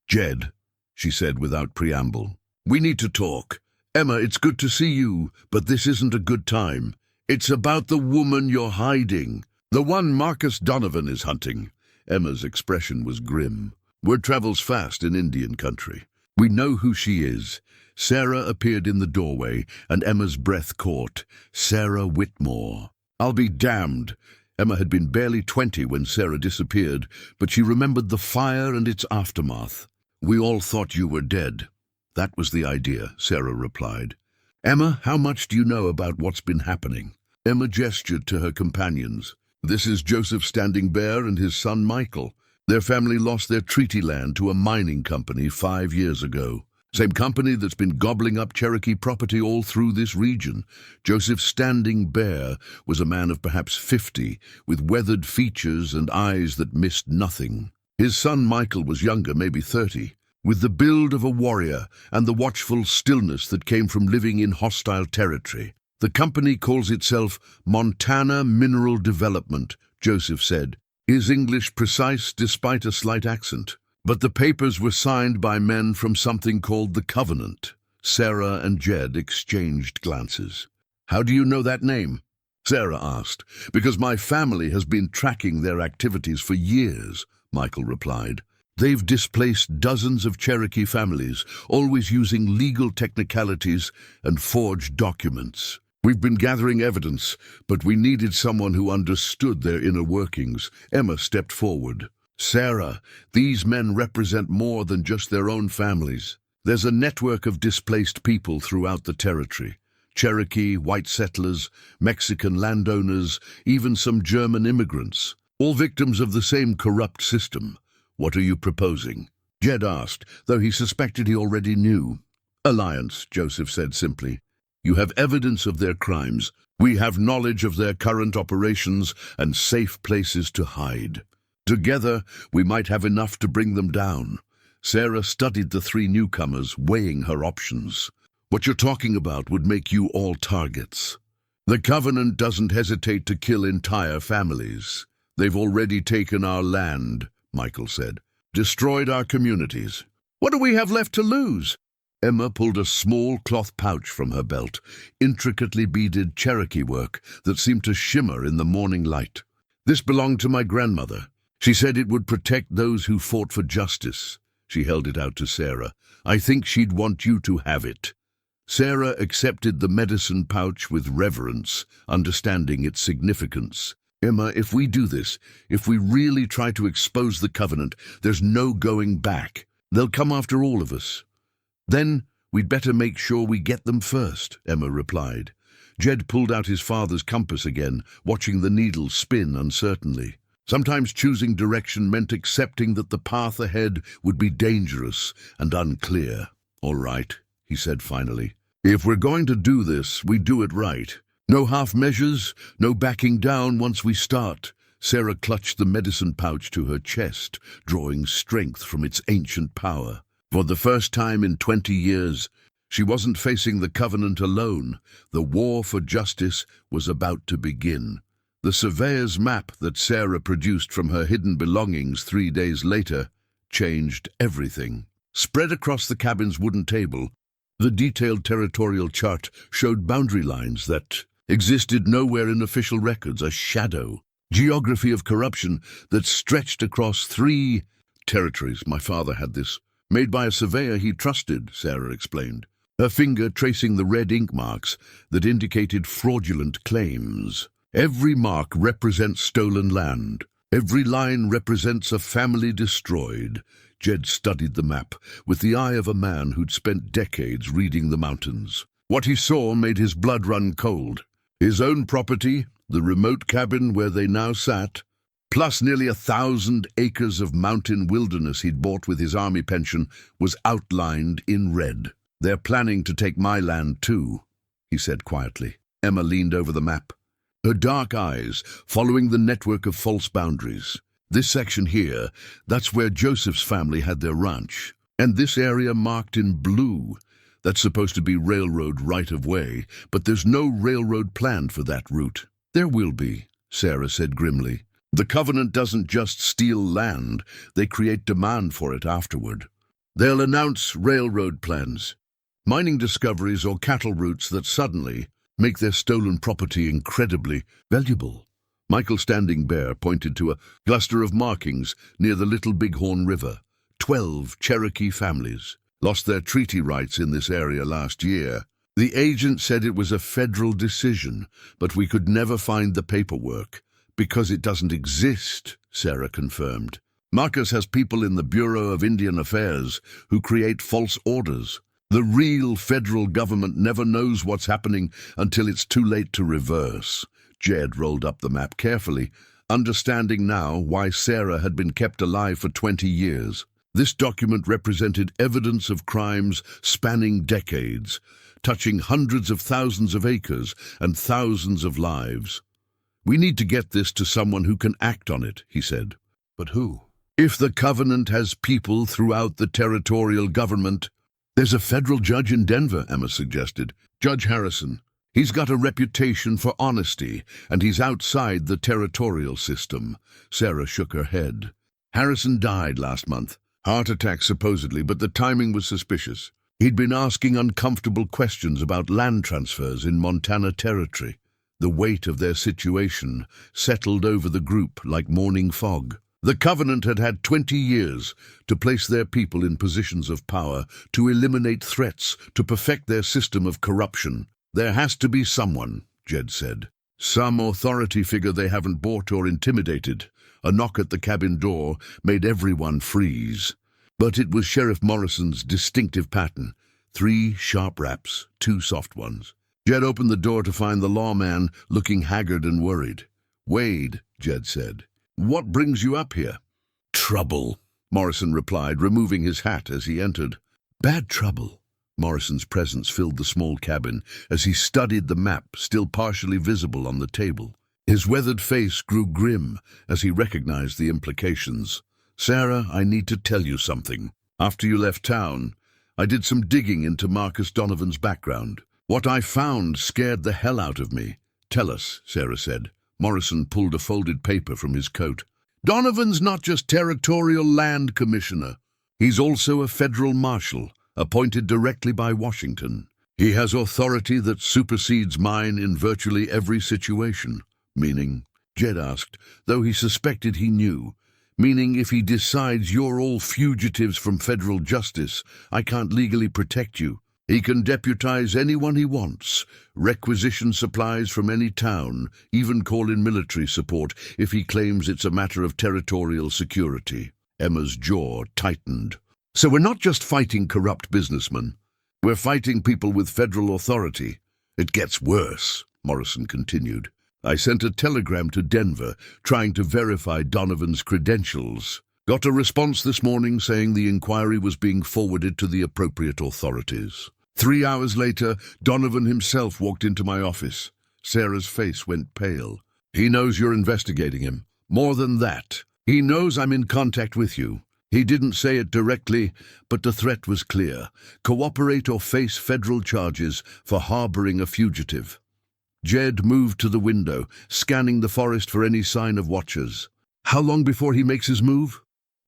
Jed, she said without preamble, we need to talk. Emma, it's good to see you, but this isn't a good time. It's about the woman you're hiding. The one Marcus Donovan is hunting. Emma's expression was grim. Word travels fast in Indian country. We know who she is. Sarah appeared in the doorway, and Emma's breath caught. Sarah Whitmore. I'll be damned. Emma had been barely 20 when Sarah disappeared, but she remembered the fire and its aftermath. We all thought you were dead. That was the idea, Sarah replied. Emma, how much do you know about what's been happening? Emma gestured to her companions. This is Joseph Standing Bear and his son Michael. Their family lost their treaty land to a mining company 5 years ago. Same company that's been gobbling up Cherokee property all through this region. Joseph Standing Bear was a man of perhaps 50, with weathered features and eyes that missed nothing. His son Michael was younger, maybe 30, with the build of a warrior and the watchful stillness that came from living in hostile territory. The company calls itself Montana Mineral Development, Joseph said, his English precise despite a slight accent. But the papers were signed by men from something called the Covenant. Sarah and Jed exchanged glances. How do you know that name? Sarah asked. Because my family has been tracking their activities for years, Michael replied. They've displaced dozens of Cherokee families, always using legal technicalities and forged documents. We've been gathering evidence, but we needed someone who understood their inner workings. Emma stepped forward. Sarah, these men represent more than just their own families. There's a network of displaced people throughout the territory. Cherokee, white settlers, Mexican landowners, even some German immigrants, all victims of the same corrupt system. What are you proposing? Jed asked, though he suspected he already knew. Alliance, Joseph said simply. You have evidence of their crimes. We have knowledge of their current operations and safe places to hide. Together, we might have enough to bring them down. Sarah studied the 3 newcomers, weighing her options. What you're talking about would make you all targets. The Covenant doesn't hesitate to kill entire families. They've already taken our land, Michael said. Destroyed our communities. What do we have left to lose? Emma pulled a small cloth pouch from her belt, intricately beaded Cherokee work that seemed to shimmer in the morning light. This belonged to my grandmother. She said it would protect those who fought for justice. She held it out to Sarah. I think she'd want you to have it. Sarah accepted the medicine pouch with reverence, understanding its significance. Emma, if we do this, if we really try to expose the Covenant, there's no going back. They'll come after all of us. Then we'd better make sure we get them first, Emma replied. Jed pulled out his father's compass again, watching the needle spin uncertainly. Sometimes choosing direction meant accepting that the path ahead would be dangerous and unclear. "All right," he said finally. "If we're going to do this, we do it right. No half measures, no backing down once we start." Sarah clutched the medicine pouch to her chest, drawing strength from its ancient power. For the first time in 20 years, she wasn't facing the Covenant alone. The war for justice was about to begin. The surveyor's map that Sarah produced from her hidden belongings 3 days later changed everything. Spread across the cabin's wooden table, the detailed territorial chart showed boundary lines that existed nowhere in official records, a shadow. Geography of corruption that stretched across 3 territories. "My father had this, made by a surveyor he trusted," Sarah explained, her finger tracing the red ink marks that indicated fraudulent claims. "Every mark represents stolen land. Every line represents a family destroyed." Jed studied the map with the eye of a man who'd spent decades reading the mountains. What he saw made his blood run cold. His own property, the remote cabin where they now sat, plus nearly 1,000 acres of mountain wilderness he'd bought with his army pension, was outlined in red. "They're planning to take my land too," he said quietly. Emma leaned over the map, her dark eyes following the network of false boundaries. "This section here, that's where Joseph's family had their ranch. And this area marked in blue, that's supposed to be railroad right-of-way, but there's no railroad planned for that route." "There will be," Sarah said grimly. "The Covenant doesn't just steal land, they create demand for it afterward. They'll announce railroad plans, mining discoveries or cattle routes that suddenly make their stolen property incredibly valuable." Michael Standing Bear pointed to a cluster of markings near the Little Bighorn River. 12 Cherokee families lost their treaty rights in this area last year. "The agent said it was a federal decision, but we could never find the paperwork because it doesn't exist," Sarah confirmed. "Marcus has people in the Bureau of Indian Affairs who create false orders. The real federal government never knows what's happening until it's too late to reverse." Jed rolled up the map carefully, understanding now why Sarah had been kept alive for 20 years. This document represented evidence of crimes spanning decades, touching hundreds of thousands of acres and thousands of lives. "We need to get this to someone who can act on it," he said. "But who?" "If the Covenant has people throughout the territorial government—" "There's a federal judge in Denver," Emma suggested. "Judge Harrison. He's got a reputation for honesty, and he's outside the territorial system." Sarah shook her head. "Harrison died last month. Heart attack supposedly, but the timing was suspicious. He'd been asking uncomfortable questions about land transfers in Montana Territory. The weight of their situation settled over the group like morning fog. The Covenant had had 20 years to place their people in positions of power, to eliminate threats, to perfect their system of corruption. "There has to be someone," Jed said. "Some authority figure they haven't bought or intimidated." A knock at the cabin door made everyone freeze. But it was Sheriff Morrison's distinctive pattern. 3 sharp raps, 2 soft ones. Jed opened the door to find the lawman looking haggard and worried. "Wade," Jed said, "what brings you up here?" "Trouble," Morrison replied, removing his hat as he entered. "Bad trouble." Morrison's presence filled the small cabin as he studied the map still partially visible on the table. His weathered face grew grim as he recognized the implications. "Sarah, I need to tell you something. After you left town, I did some digging into Marcus Donovan's background. What I found scared the hell out of me." "Tell us," Sarah said. Morrison pulled a folded paper from his coat. "Donovan's not just territorial land commissioner. He's also a federal marshal, appointed directly by Washington. He has authority that supersedes mine in virtually every situation." "Meaning?" Jed asked, though he suspected he knew. "Meaning if he decides you're all fugitives from federal justice, I can't legally protect you. He can deputize anyone he wants, requisition supplies from any town, even call in military support if he claims it's a matter of territorial security." Emma's jaw tightened. "So we're not just fighting corrupt businessmen. We're fighting people with federal authority." "It gets worse," Morrison continued. I sent a telegram to Denver trying to verify Donovan's credentials. Got a response this morning saying the inquiry was being forwarded to the appropriate authorities. 3 hours later, Donovan himself walked into my office. Sarah's face went pale. He knows you're investigating him. More than that, he knows I'm in contact with you. He didn't say it directly, but the threat was clear. Cooperate or face federal charges for harboring a fugitive. Jed moved to the window, scanning the forest for any sign of watchers. How long before he makes his move?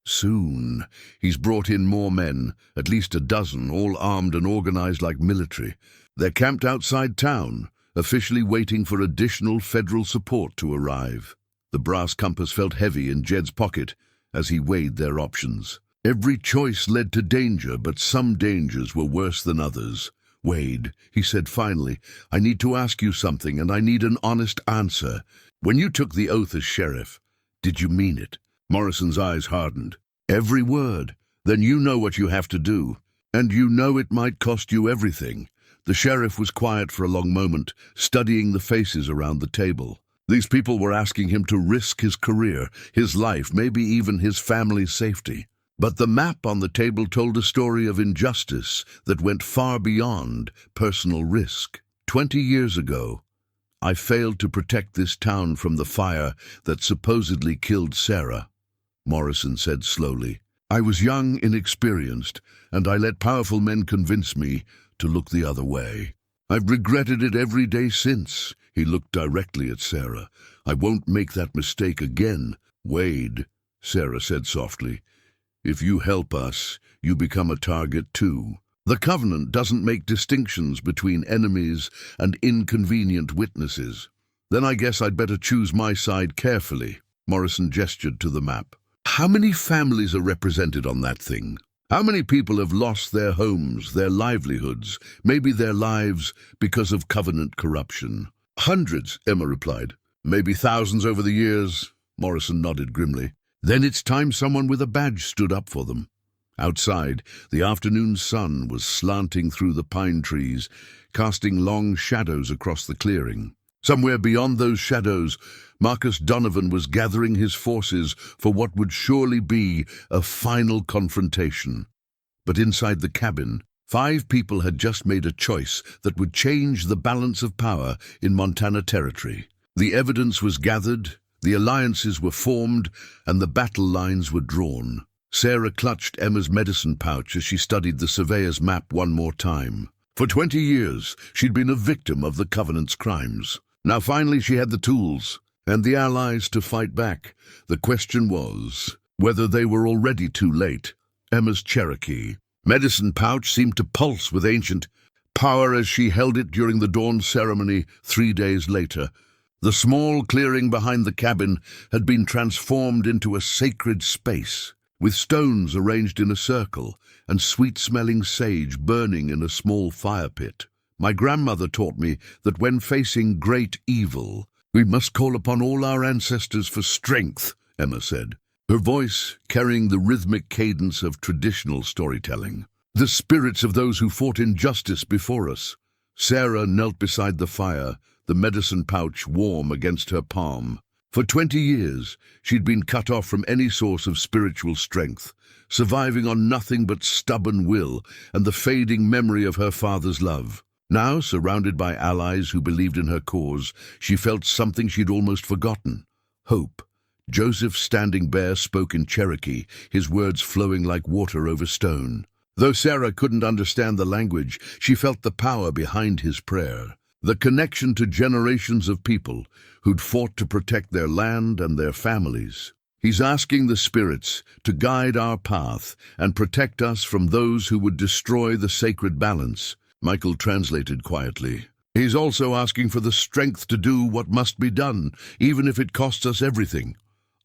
Soon. He's brought in more men, at least a dozen, all armed and organized like military. They're camped outside town, officially waiting for additional federal support to arrive. The brass compass felt heavy in Jed's pocket as he weighed their options. Every choice led to danger, but some dangers were worse than others. Wade, he said finally, I need to ask you something, and I need an honest answer. When you took the oath as sheriff, did you mean it? Morrison's eyes hardened. Every word. Then you know what you have to do. And you know it might cost you everything. The sheriff was quiet for a long moment, studying the faces around the table. These people were asking him to risk his career, his life, maybe even his family's safety. But the map on the table told a story of injustice that went far beyond personal risk. 20 years ago, I failed to protect this town from the fire that supposedly killed Sarah, Morrison said slowly. I was young, inexperienced, and I let powerful men convince me to look the other way. I've regretted it every day since. He looked directly at Sarah. I won't make that mistake again. Wade, Sarah said softly, if you help us, you become a target too. The Covenant doesn't make distinctions between enemies and inconvenient witnesses. Then I guess I'd better choose my side carefully. Morrison gestured to the map. How many families are represented on that thing? How many people have lost their homes, their livelihoods, maybe their lives because of Covenant corruption? Hundreds, Emma replied. Maybe thousands over the years, Morrison nodded grimly. Then it's time someone with a badge stood up for them. Outside, the afternoon sun was slanting through the pine trees, casting long shadows across the clearing. Somewhere beyond those shadows, Marcus Donovan was gathering his forces for what would surely be a final confrontation. But inside the cabin, 5 people had just made a choice that would change the balance of power in Montana Territory. The evidence was gathered, the alliances were formed, and the battle lines were drawn. Sarah clutched Emma's medicine pouch as she studied the surveyor's map one more time. For 20 years, she'd been a victim of the Covenant's crimes. Now finally she had the tools and the allies to fight back. The question was whether they were already too late. Emma's Cherokee medicine pouch seemed to pulse with ancient power as she held it during the dawn ceremony 3 days later. The small clearing behind the cabin had been transformed into a sacred space, with stones arranged in a circle and sweet-smelling sage burning in a small fire pit. My grandmother taught me that when facing great evil, we must call upon all our ancestors for strength, Emma said, her voice carrying the rhythmic cadence of traditional storytelling. The spirits of those who fought injustice before us. Sarah knelt beside the fire, the medicine pouch warm against her palm. For 20 years, she'd been cut off from any source of spiritual strength, surviving on nothing but stubborn will and the fading memory of her father's love. Now, surrounded by allies who believed in her cause, she felt something she'd almost forgotten: hope. Joseph Standing Bear spoke in Cherokee, his words flowing like water over stone. Though Sarah couldn't understand the language, she felt the power behind his prayer, the connection to generations of people who'd fought to protect their land and their families. He's asking the spirits to guide our path and protect us from those who would destroy the sacred balance, Michael translated quietly. He's also asking for the strength to do what must be done, even if it costs us everything.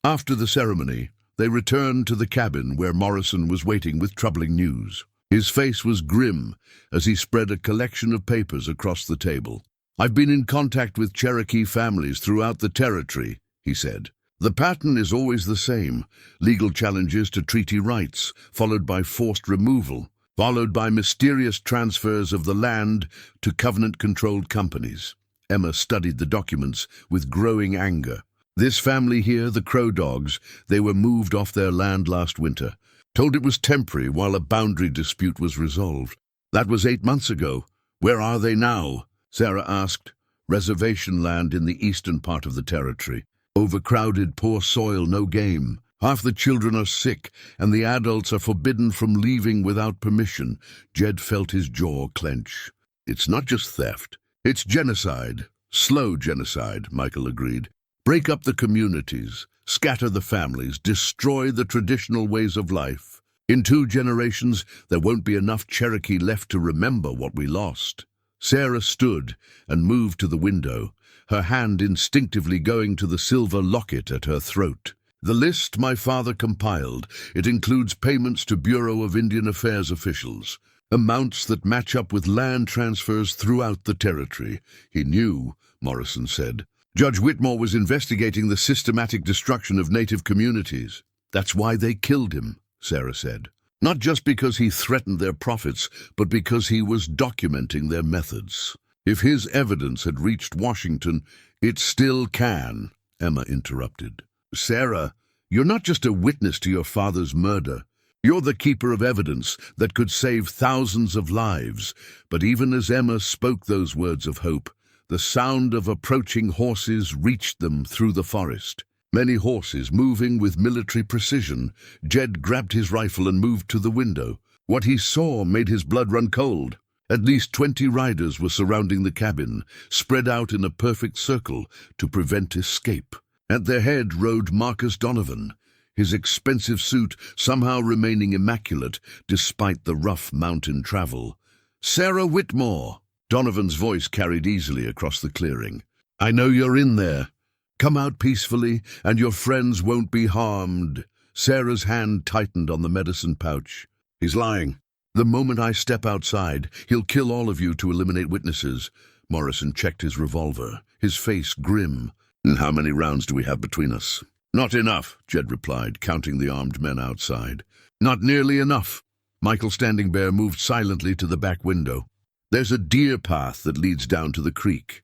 After the ceremony, they returned to the cabin where Morrison was waiting with troubling news. His face was grim as he spread a collection of papers across the table. I've been in contact with Cherokee families throughout the territory, he said. The pattern is always the same: legal challenges to treaty rights, followed by forced removal, followed by mysterious transfers of the land to Covenant-controlled companies. Emma studied the documents with growing anger. This family here, the Crow Dogs, they were moved off their land last winter. Told it was temporary while a boundary dispute was resolved. That was 8 months ago. Where are they now? Sarah asked. Reservation land in the eastern part of the territory. Overcrowded, poor soil, no game. Half the children are sick, and the adults are forbidden from leaving without permission. Jed felt his jaw clench. It's not just theft. It's genocide. Slow genocide, Michael agreed. Break up the communities, scatter the families, destroy the traditional ways of life. In 2 generations, there won't be enough Cherokee left to remember what we lost. Sarah stood and moved to the window, her hand instinctively going to the silver locket at her throat. The list my father compiled, it includes payments to Bureau of Indian Affairs officials, amounts that match up with land transfers throughout the territory. He knew, Morrison said. Judge Whitmore was investigating the systematic destruction of native communities. That's why they killed him, Sarah said. Not just because he threatened their profits, but because he was documenting their methods. If his evidence had reached Washington, it still can, Emma interrupted. Sarah, you're not just a witness to your father's murder. You're the keeper of evidence that could save thousands of lives. But even as Emma spoke those words of hope, the sound of approaching horses reached them through the forest. Many horses moving with military precision. Jed grabbed his rifle and moved to the window. What he saw made his blood run cold. At least 20 riders were surrounding the cabin, spread out in a perfect circle to prevent escape. At their head rode Marcus Donovan, his expensive suit somehow remaining immaculate despite the rough mountain travel. Sarah Whitmore! Donovan's voice carried easily across the clearing. I know you're in there. Come out peacefully, and your friends won't be harmed. Sarah's hand tightened on the medicine pouch. He's lying. The moment I step outside, he'll kill all of you to eliminate witnesses. Morrison checked his revolver, his face grim. How many rounds do we have between us? Not enough, Jed replied, counting the armed men outside. Not nearly enough. Michael Standing Bear moved silently to the back window. There's a deer path that leads down to the creek.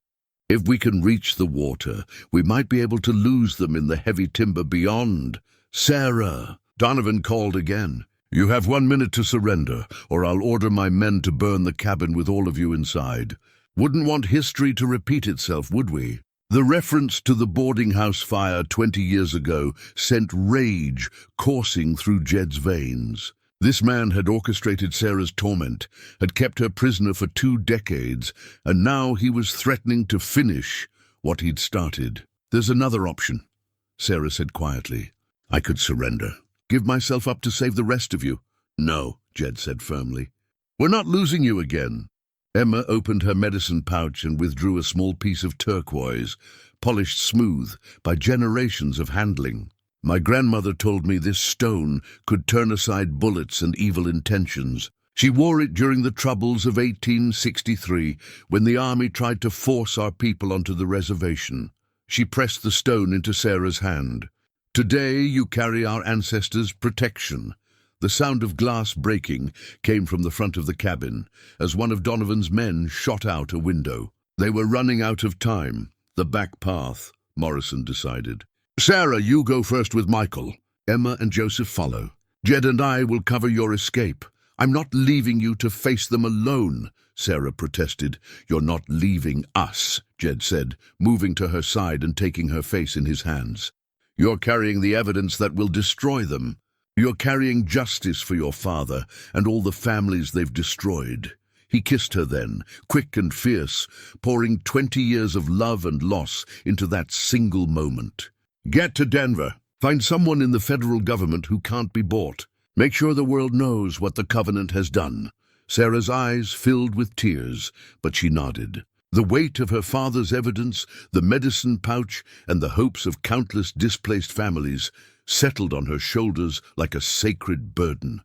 If we can reach the water, we might be able to lose them in the heavy timber beyond. Sarah! Donovan called again. You have 1 minute to surrender, or I'll order my men to burn the cabin with all of you inside. Wouldn't want history to repeat itself, would we? The reference to the boarding house fire 20 years ago sent rage coursing through Jed's veins. This man had orchestrated Sarah's torment, had kept her prisoner for 2 decades, and now he was threatening to finish what he'd started. There's another option, Sarah said quietly. I could surrender. Give myself up to save the rest of you. No, Jed said firmly. We're not losing you again. Emma opened her medicine pouch and withdrew a small piece of turquoise, polished smooth by generations of handling. My grandmother told me this stone could turn aside bullets and evil intentions. She wore it during the Troubles of 1863, when the army tried to force our people onto the reservation. She pressed the stone into Sarah's hand. Today you carry our ancestors' protection. The sound of glass breaking came from the front of the cabin as one of Donovan's men shot out a window. They were running out of time. The back path, Morrison decided. Sarah, you go first with Michael. Emma and Joseph follow. Jed and I will cover your escape. I'm not leaving you to face them alone, Sarah protested. You're not leaving us, Jed said, moving to her side and taking her face in his hands. You're carrying the evidence that will destroy them. You're carrying justice for your father and all the families they've destroyed. He kissed her then, quick and fierce, pouring 20 years of love and loss into that single moment. Get to Denver. Find someone in the federal government who can't be bought. Make sure the world knows what the Covenant has done. Sarah's eyes filled with tears, but she nodded. The weight of her father's evidence, the medicine pouch, and the hopes of countless displaced families settled on her shoulders like a sacred burden.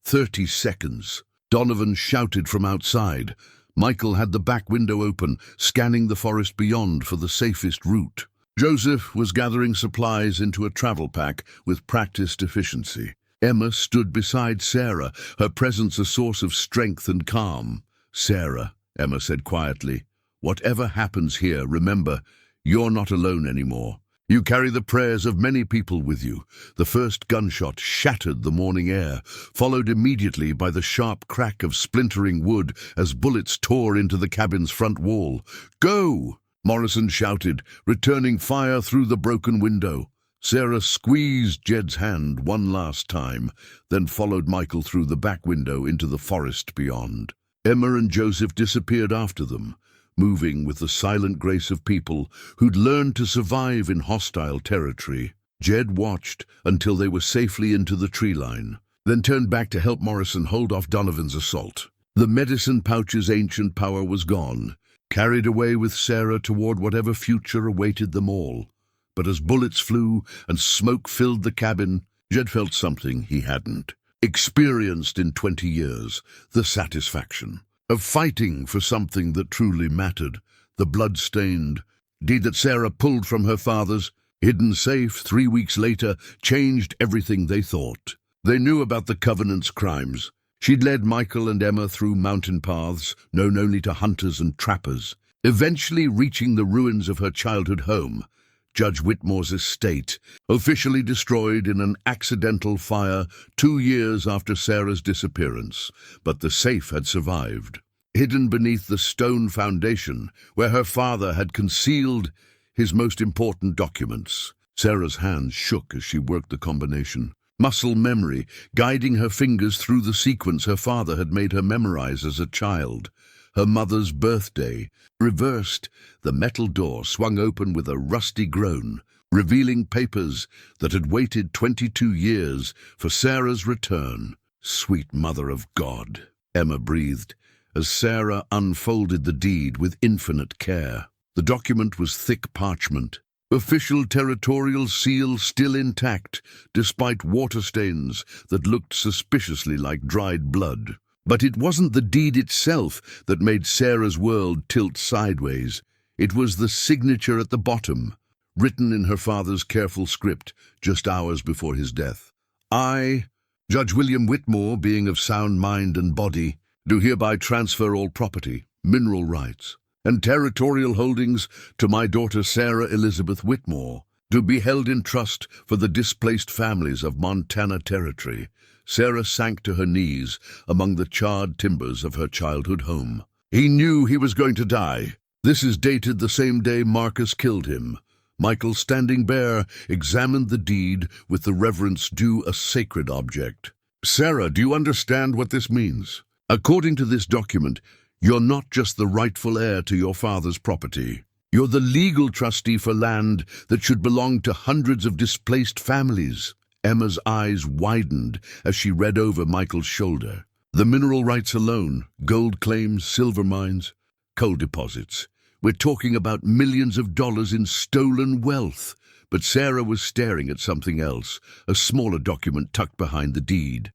30 seconds. Donovan shouted from outside. Michael had the back window open, scanning the forest beyond for the safest route. Joseph was gathering supplies into a travel pack with practiced efficiency. Emma stood beside Sarah, her presence a source of strength and calm. Sarah, Emma said quietly, Whatever happens here, remember, you're not alone anymore. You carry the prayers of many people with you. The first gunshot shattered the morning air, followed immediately by the sharp crack of splintering wood as bullets tore into the cabin's front wall. "Go!" Morrison shouted, returning fire through the broken window. Sarah squeezed Jed's hand one last time, then followed Michael through the back window into the forest beyond. Emma and Joseph disappeared after them, moving with the silent grace of people who'd learned to survive in hostile territory. Jed watched until they were safely into the tree line, then turned back to help Morrison hold off Donovan's assault. The medicine pouch's ancient power was gone, carried away with Sarah toward whatever future awaited them all. But as bullets flew and smoke filled the cabin, Jed felt something he hadn't experienced in 20 years, the satisfaction of fighting for something that truly mattered. The blood-stained deed that Sarah pulled from her father's hidden safe 3 weeks later changed everything they thought. They knew about the Covenant's crimes. She'd led Michael and Emma through mountain paths known only to hunters and trappers, eventually reaching the ruins of her childhood home, Judge Whitmore's estate, officially destroyed in an accidental fire 2 years after Sarah's disappearance. But the safe had survived, hidden beneath the stone foundation where her father had concealed his most important documents. Sarah's hands shook as she worked the combination, muscle memory guiding her fingers through the sequence her father had made her memorize as a child. Her mother's birthday. Reversed, the metal door swung open with a rusty groan, revealing papers that had waited 22 years for Sarah's return. "Sweet Mother of God," Emma breathed, as Sarah unfolded the deed with infinite care. The document was thick parchment, official territorial seal still intact, despite water stains that looked suspiciously like dried blood. But it wasn't the deed itself that made Sarah's world tilt sideways. It was the signature at the bottom, written in her father's careful script just hours before his death. "I, Judge William Whitmore, being of sound mind and body, do hereby transfer all property, mineral rights, and territorial holdings to my daughter Sarah Elizabeth Whitmore, to be held in trust for the displaced families of Montana Territory." Sarah sank to her knees among the charred timbers of her childhood home. He knew he was going to die. This is dated the same day Marcus killed him. Michael, standing bare, examined the deed with the reverence due a sacred object. "Sarah, do you understand what this means? According to this document, you're not just the rightful heir to your father's property. You're the legal trustee for land that should belong to hundreds of displaced families." Emma's eyes widened as she read over Michael's shoulder. The mineral rights alone, gold claims, silver mines, coal deposits. We're talking about millions of dollars in stolen wealth. But Sarah was staring at something else, a smaller document tucked behind the deed.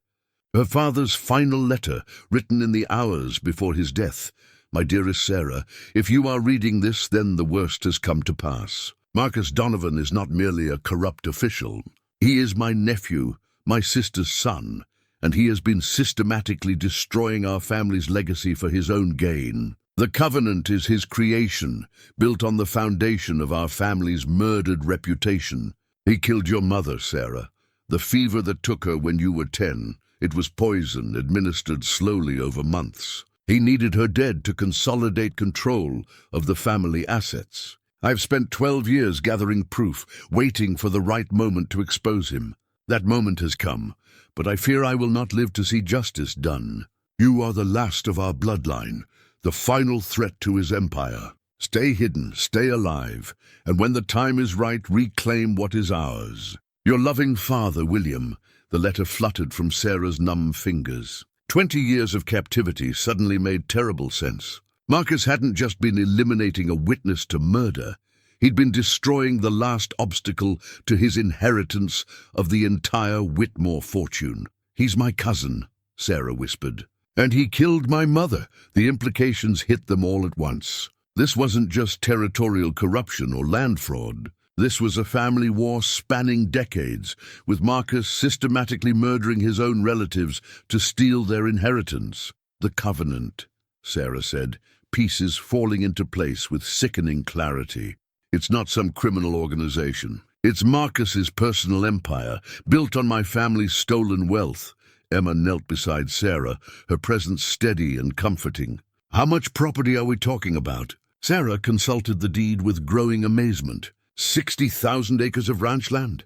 Her father's final letter, written in the hours before his death. "My dearest Sarah, if you are reading this, then the worst has come to pass. Marcus Donovan is not merely a corrupt official. He is my nephew, my sister's son, and he has been systematically destroying our family's legacy for his own gain. The Covenant is his creation, built on the foundation of our family's murdered reputation. He killed your mother, Sarah. The fever that took her when you were 10. It was poison administered slowly over months. He needed her dead to consolidate control of the family assets. I've spent 12 years gathering proof, waiting for the right moment to expose him. That moment has come, but I fear I will not live to see justice done. You are the last of our bloodline, the final threat to his empire. Stay hidden, stay alive, and when the time is right, reclaim what is ours. Your loving father, William." The letter fluttered from Sarah's numb fingers. 20 years of captivity suddenly made terrible sense. Marcus hadn't just been eliminating a witness to murder. He'd been destroying the last obstacle to his inheritance of the entire Whitmore fortune. "He's my cousin," Sarah whispered. "And he killed my mother." The implications hit them all at once. This wasn't just territorial corruption or land fraud. This was a family war spanning decades, with Marcus systematically murdering his own relatives to steal their inheritance. "The Covenant," Sarah said, pieces falling into place with sickening clarity. It's not some criminal organization. It's Marcus's personal empire, built on my family's stolen wealth. Emma knelt beside Sarah, her presence steady and comforting. How much property are we talking about? Sarah consulted the deed with growing amazement. 60,000 acres of ranch land.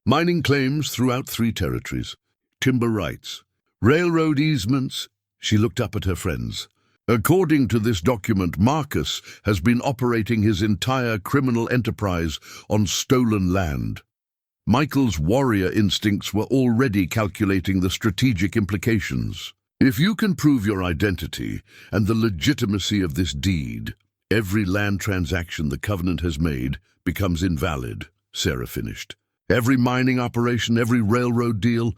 Mining claims throughout 3 territories. Timber rights. Railroad easements. She looked up at her friends. According to this document, Marcus has been operating his entire criminal enterprise on stolen land. Michael's warrior instincts were already calculating the strategic implications. If you can prove your identity and the legitimacy of this deed, every land transaction the Covenant has made becomes invalid, Sarah finished. Every mining operation, every railroad deal,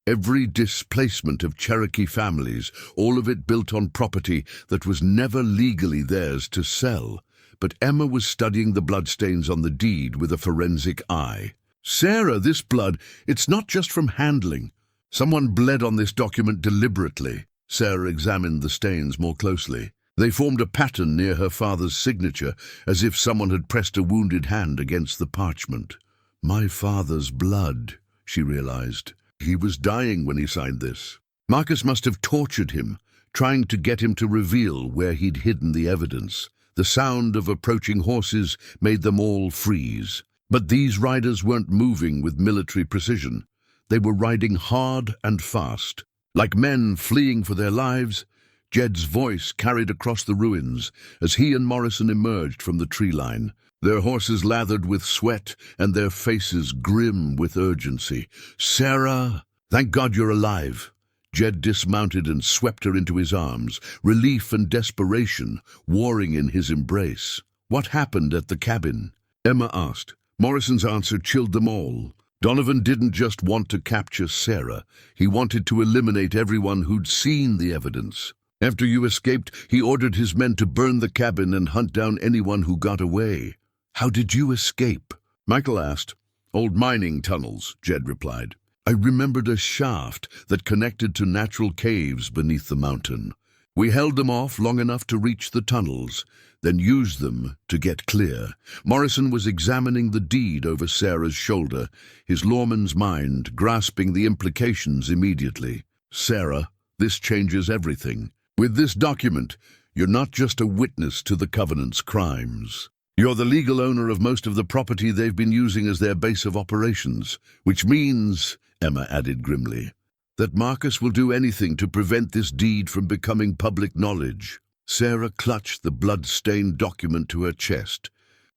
every displacement of Cherokee families, all of it built on property that was never legally theirs to sell. But Emma was studying the bloodstains on the deed with a forensic eye. Sarah, this blood, it's not just from handling. Someone bled on this document deliberately. Sarah examined the stains more closely. They formed a pattern near her father's signature, as if someone had pressed a wounded hand against the parchment. My father's blood, she realized. He was dying when he signed this. Marcus must have tortured him, trying to get him to reveal where he'd hidden the evidence. The sound of approaching horses made them all freeze. But these riders weren't moving with military precision. They were riding hard and fast. Like men fleeing for their lives, Jed's voice carried across the ruins as he and Morrison emerged from the tree line. Their horses lathered with sweat and their faces grim with urgency. Sarah, thank God you're alive. Jed dismounted and swept her into his arms, relief and desperation warring in his embrace. What happened at the cabin? Emma asked. Morrison's answer chilled them all. Donovan didn't just want to capture Sarah. He wanted to eliminate everyone who'd seen the evidence. After you escaped, he ordered his men to burn the cabin and hunt down anyone who got away. How did you escape? Michael asked. Old mining tunnels, Jed replied. I remembered a shaft that connected to natural caves beneath the mountain. We held them off long enough to reach the tunnels, then used them to get clear. Morrison was examining the deed over Sarah's shoulder, his lawman's mind grasping the implications immediately. Sarah, this changes everything. With this document, you're not just a witness to the Covenant's crimes. You're the legal owner of most of the property they've been using as their base of operations, which means, Emma added grimly, that Marcus will do anything to prevent this deed from becoming public knowledge. Sarah clutched the blood-stained document to her chest,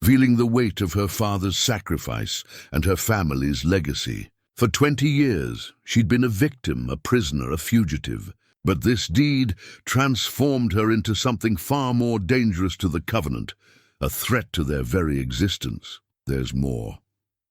feeling the weight of her father's sacrifice and her family's legacy. For 20 years, she'd been a victim, a prisoner, a fugitive. But this deed transformed her into something far more dangerous to the Covenant, a threat to their very existence. There's more,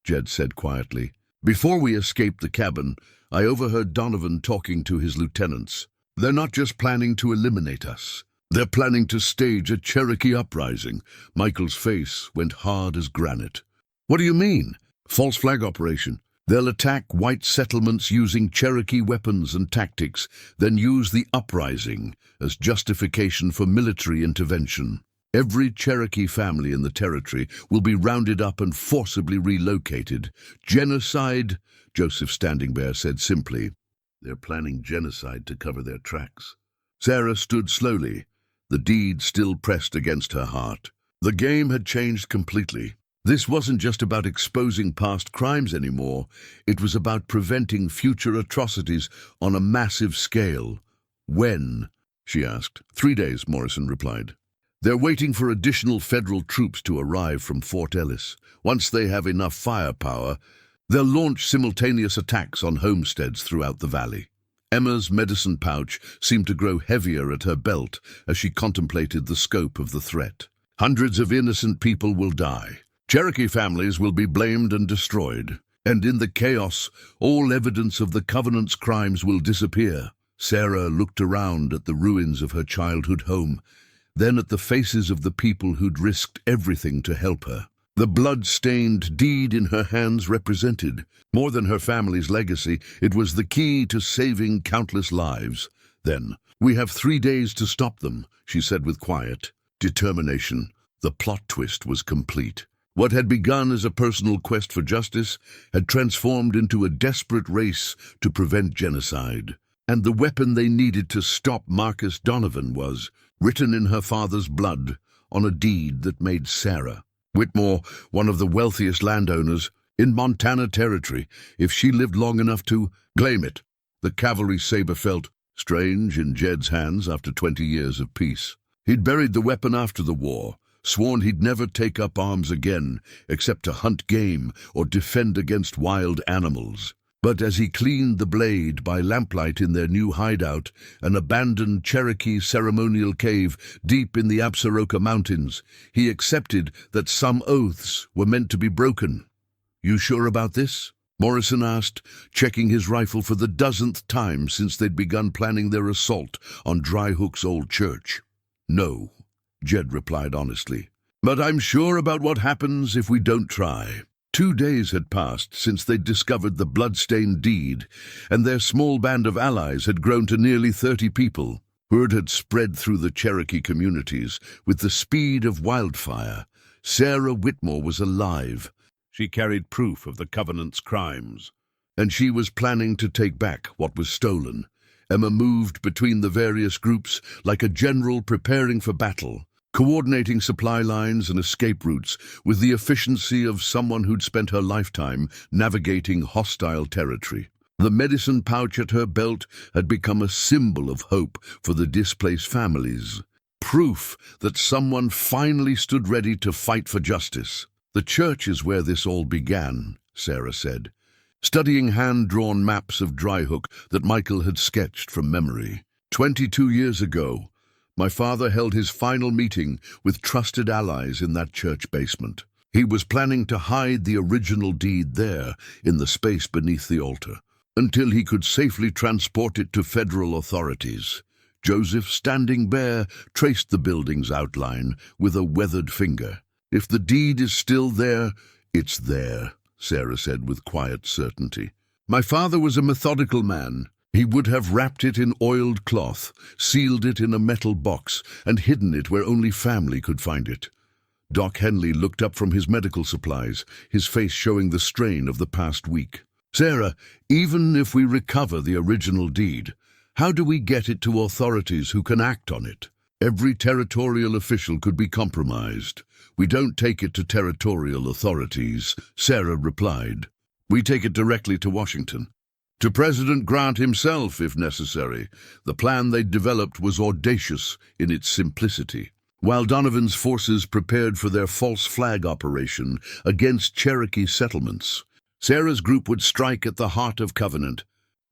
Jed said quietly. Before we escaped the cabin, I overheard Donovan talking to his lieutenants. They're not just planning to eliminate us. They're planning to stage a Cherokee uprising. Michael's face went hard as granite. What do you mean? False flag operation. They'll attack white settlements using Cherokee weapons and tactics, then use the uprising as justification for military intervention. Every Cherokee family in the territory will be rounded up and forcibly relocated. Genocide, Joseph Standing Bear said simply. They're planning genocide to cover their tracks. Sarah stood slowly, the deed still pressed against her heart. The game had changed completely. This wasn't just about exposing past crimes anymore. It was about preventing future atrocities on a massive scale. When? She asked. 3 days, Morrison replied. They're waiting for additional federal troops to arrive from Fort Ellis. Once they have enough firepower, they'll launch simultaneous attacks on homesteads throughout the valley. Emma's medicine pouch seemed to grow heavier at her belt as she contemplated the scope of the threat. Hundreds of innocent people will die. Cherokee families will be blamed and destroyed. And in the chaos, all evidence of the Covenant's crimes will disappear. Sarah looked around at the ruins of her childhood home, then at the faces of the people who'd risked everything to help her. The blood-stained deed in her hands represented, more than her family's legacy, it was the key to saving countless lives. Then, we have 3 days to stop them, she said with quiet. determination. The plot twist was complete. What had begun as a personal quest for justice had transformed into a desperate race to prevent genocide. And the weapon they needed to stop Marcus Donovan was, written in her father's blood, on a deed that made Sarah Whitmore one of the wealthiest landowners in Montana Territory, if she lived long enough to claim it. The cavalry saber felt strange in Jed's hands after 20 years of peace. He'd buried the weapon after the war, sworn he'd never take up arms again, except to hunt game or defend against wild animals. But as he cleaned the blade by lamplight in their new hideout, an abandoned Cherokee ceremonial cave deep in the Absaroka Mountains, he accepted that some oaths were meant to be broken. "You sure about this?" Morrison asked, checking his rifle for the dozenth time since they'd begun planning their assault on Dryhook's old church. "No," Jed replied honestly. "But I'm sure about what happens if we don't try." 2 days had passed since they'd discovered the blood-stained deed, and their small band of allies had grown to nearly 30 people. Word had spread through the Cherokee communities with the speed of wildfire. Sarah Whitmore was alive. She carried proof of the Covenant's crimes, and she was planning to take back what was stolen. Emma moved between the various groups like a general preparing for battle, coordinating supply lines and escape routes with the efficiency of someone who'd spent her lifetime navigating hostile territory. The medicine pouch at her belt had become a symbol of hope for the displaced families, proof that someone finally stood ready to fight for justice. "The church is where this all began," Sarah said, studying hand-drawn maps of Dryhook that Michael had sketched from memory. 22 years ago, my father held his final meeting with trusted allies in that church basement. He was planning to hide the original deed there, in the space beneath the altar, until he could safely transport it to federal authorities. Joseph, standing bare, traced the building's outline with a weathered finger. "If the deed is still there, it's there," Sarah said with quiet certainty. "My father was a methodical man. He would have wrapped it in oiled cloth, sealed it in a metal box, and hidden it where only family could find it." Doc Henley looked up from his medical supplies, his face showing the strain of the past week. "Sarah, even if we recover the original deed, how do we get it to authorities who can act on it? Every territorial official could be compromised. We don't take it to territorial authorities," Sarah replied. "We take it directly to Washington. To President Grant himself, if necessary." The plan they'd developed was audacious in its simplicity. While Donovan's forces prepared for their false flag operation against Cherokee settlements, Sarah's group would strike at the heart of Covenant.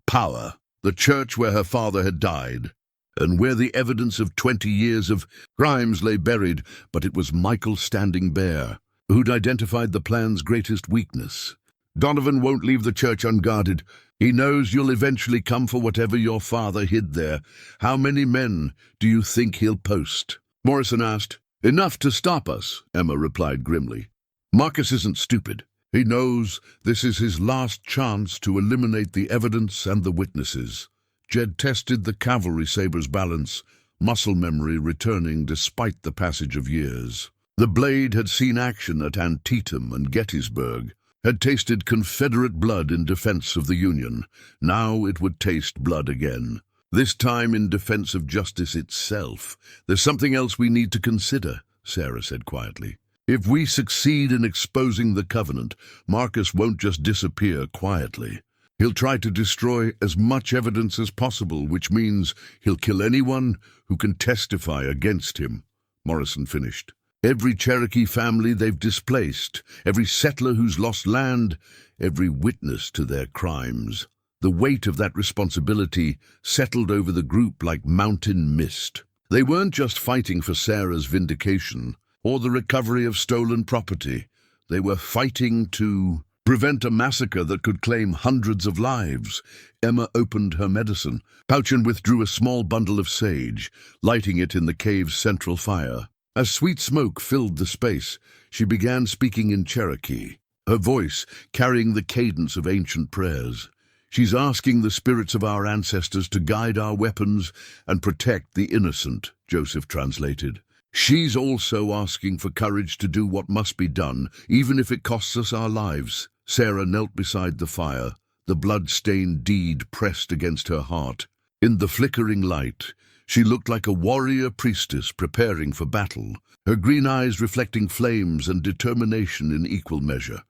Power, the church where her father had died, and where the evidence of 20 years of crimes lay buried, but it was Michael standing bare, who'd identified the plan's greatest weakness. "Donovan won't leave the church unguarded. He knows you'll eventually come for whatever your father hid there. How many men do you think he'll post?" Morrison asked. "Enough to stop us," Emma replied grimly. "Marcus isn't stupid. He knows this is his last chance to eliminate the evidence and the witnesses." Jed tested the cavalry saber's balance, muscle memory returning despite the passage of years. The blade had seen action at Antietam and Gettysburg, had tasted Confederate blood in defense of the Union. Now it would taste blood again, this time in defense of justice itself. "There's something else we need to consider," Sarah said quietly. "If we succeed in exposing the Covenant, Marcus won't just disappear quietly. He'll try to destroy as much evidence as possible, which means he'll kill anyone who can testify against him," Morrison finished. "Every Cherokee family they've displaced, every settler who's lost land, every witness to their crimes." The weight of that responsibility settled over the group like mountain mist. They weren't just fighting for Sarah's vindication or the recovery of stolen property. They were fighting to prevent a massacre that could claim hundreds of lives. Emma opened her medicine pouch and withdrew a small bundle of sage, lighting it in the cave's central fire. As sweet smoke filled the space, she began speaking in Cherokee, her voice carrying the cadence of ancient prayers. "She's asking the spirits of our ancestors to guide our weapons and protect the innocent," Joseph translated. She's also asking for courage to do what must be done, even if it costs us our lives. Sarah knelt beside the fire, the blood-stained deed pressed against her heart. In the flickering light, she looked like a warrior priestess preparing for battle, her green eyes reflecting flames and determination in equal measure.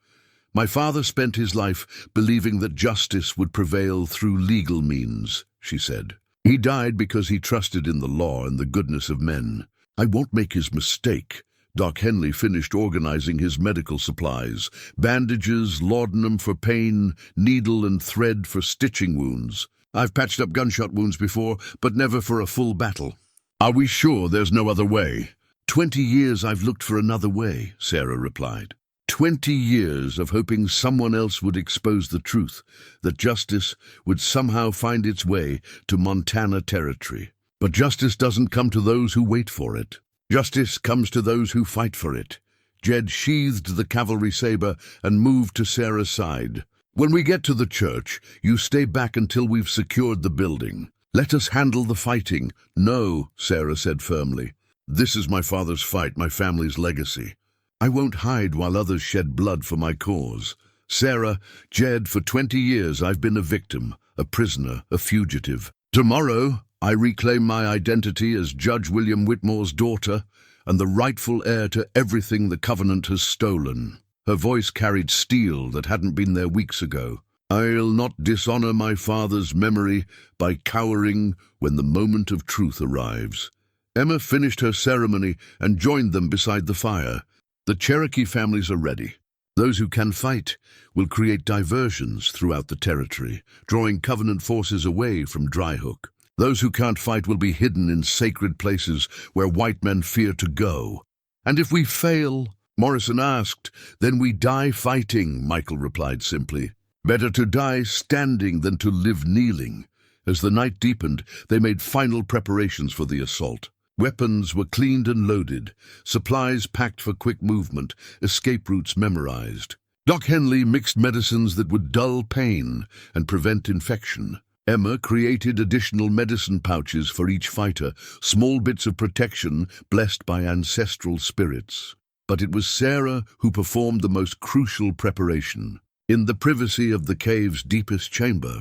My father spent his life believing that justice would prevail through legal means, she said. He died because he trusted in the law and the goodness of men. I won't make his mistake. Doc Henley finished organizing his medical supplies, bandages, laudanum for pain, needle and thread for stitching wounds. I've patched up gunshot wounds before, but never for a full battle. Are we sure there's no other way? 20 years I've looked for another way, Sarah replied. 20 years of hoping someone else would expose the truth, that justice would somehow find its way to Montana territory. But justice doesn't come to those who wait for it. Justice comes to those who fight for it. Jed sheathed the cavalry saber and moved to Sarah's side. When we get to the church, you stay back until we've secured the building. Let us handle the fighting. No, Sarah said firmly. This is my father's fight, my family's legacy. I won't hide while others shed blood for my cause. Sarah, Jed, for 20 years I've been a victim, a prisoner, a fugitive. Tomorrow, I reclaim my identity as Judge William Whitmore's daughter and the rightful heir to everything the Covenant has stolen. Her voice carried steel that hadn't been there weeks ago. I'll not dishonor my father's memory by cowering when the moment of truth arrives. Emma finished her ceremony and joined them beside the fire. The Cherokee families are ready. Those who can fight will create diversions throughout the territory, drawing Covenant forces away from Dryhook. Those who can't fight will be hidden in sacred places where white men fear to go. And if we fail, Morrison asked, then we die fighting, Michael replied simply. Better to die standing than to live kneeling. As the night deepened, they made final preparations for the assault. Weapons were cleaned and loaded, supplies packed for quick movement, escape routes memorized. Doc Henley mixed medicines that would dull pain and prevent infection. Emma created additional medicine pouches for each fighter, small bits of protection blessed by ancestral spirits. But it was Sarah who performed the most crucial preparation. In the privacy of the cave's deepest chamber,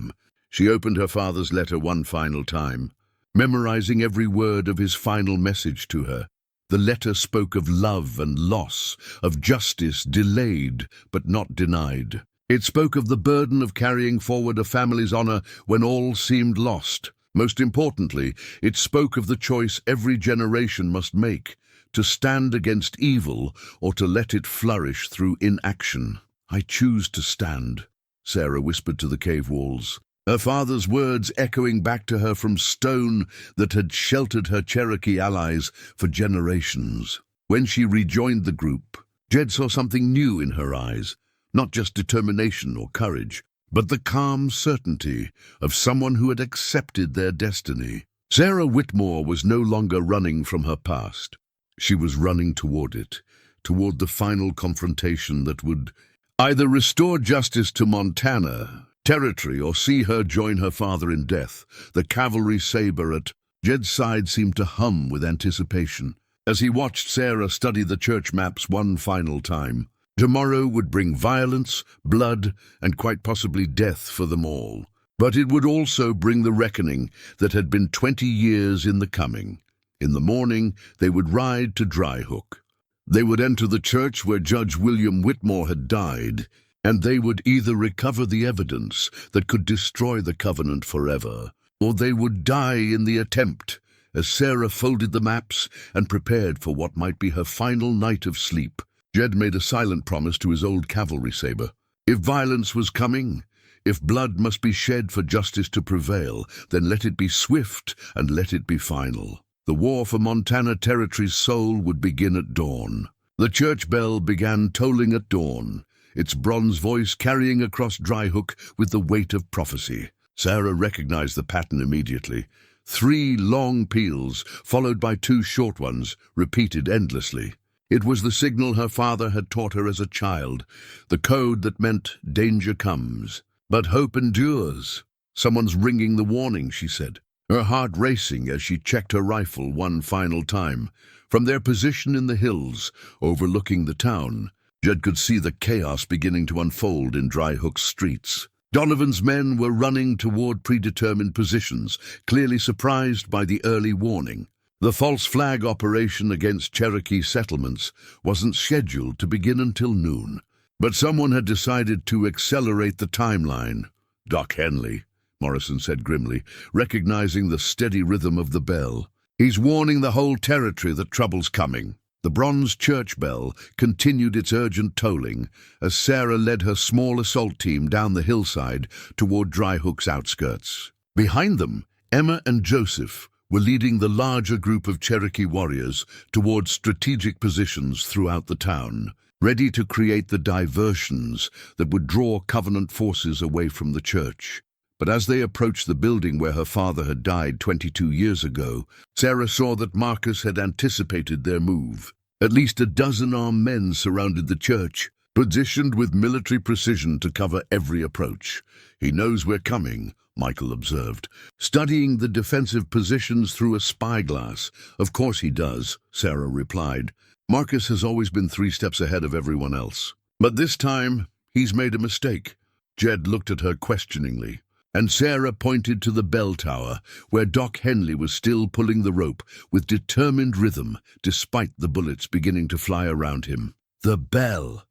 she opened her father's letter one final time, memorizing every word of his final message to her. The letter spoke of love and loss, of justice delayed but not denied. It spoke of the burden of carrying forward a family's honor when all seemed lost. Most importantly, it spoke of the choice every generation must make, to stand against evil or to let it flourish through inaction. I choose to stand, Sarah whispered to the cave walls, her father's words echoing back to her from stone that had sheltered her Cherokee allies for generations. When she rejoined the group, Jed saw something new in her eyes. Not just determination or courage, but the calm certainty of someone who had accepted their destiny. Sarah Whitmore was no longer running from her past. She was running toward it, toward the final confrontation that would either restore justice to Montana territory or see her join her father in death. The cavalry saber at Jed's side seemed to hum with anticipation as he watched Sarah study the church maps one final time. Tomorrow would bring violence, blood, and quite possibly death for them all. But it would also bring the reckoning that had been 20 years in the coming. In the morning, they would ride to Dryhook. They would enter the church where Judge William Whitmore had died, and they would either recover the evidence that could destroy the Covenant forever, or they would die in the attempt, as Sarah folded the maps and prepared for what might be her final night of sleep. Jed made a silent promise to his old cavalry saber. If violence was coming, if blood must be shed for justice to prevail, then let it be swift and let it be final. The war for Montana Territory's soul would begin at dawn. The church bell began tolling at dawn, its bronze voice carrying across Dryhook with the weight of prophecy. Sarah recognized the pattern immediately. 3 long peals, followed by 2 short ones, repeated endlessly. It was the signal her father had taught her as a child, the code that meant danger comes, but hope endures. Someone's ringing the warning, she said. her heart racing as she checked her rifle one final time. From their position in the hills, overlooking the town, Jed could see the chaos beginning to unfold in Dryhook's streets. Donovan's men were running toward predetermined positions, clearly surprised by the early warning. The false flag operation against Cherokee settlements wasn't scheduled to begin until noon, but someone had decided to accelerate the timeline. "Doc Henley," Morrison said grimly, recognizing the steady rhythm of the bell. "He's warning the whole territory that trouble's coming." The bronze church bell continued its urgent tolling as Sarah led her small assault team down the hillside toward Dryhook's outskirts. Behind them, Emma and Joseph were leading the larger group of Cherokee warriors toward strategic positions throughout the town, ready to create the diversions that would draw Covenant forces away from the church. But as they approached the building where her father had died 22 years ago, Sarah saw that Marcus had anticipated their move. At least a dozen armed men surrounded the church, positioned with military precision to cover every approach. "He knows we're coming," Michael observed, studying the defensive positions through a spyglass. "Of course he does," Sarah replied. "Marcus has always been 3 steps ahead of everyone else. But this time, he's made a mistake." Jed looked at her questioningly, and Sarah pointed to the bell tower, where Doc Henley was still pulling the rope with determined rhythm, despite the bullets beginning to fly around him. "The bell,"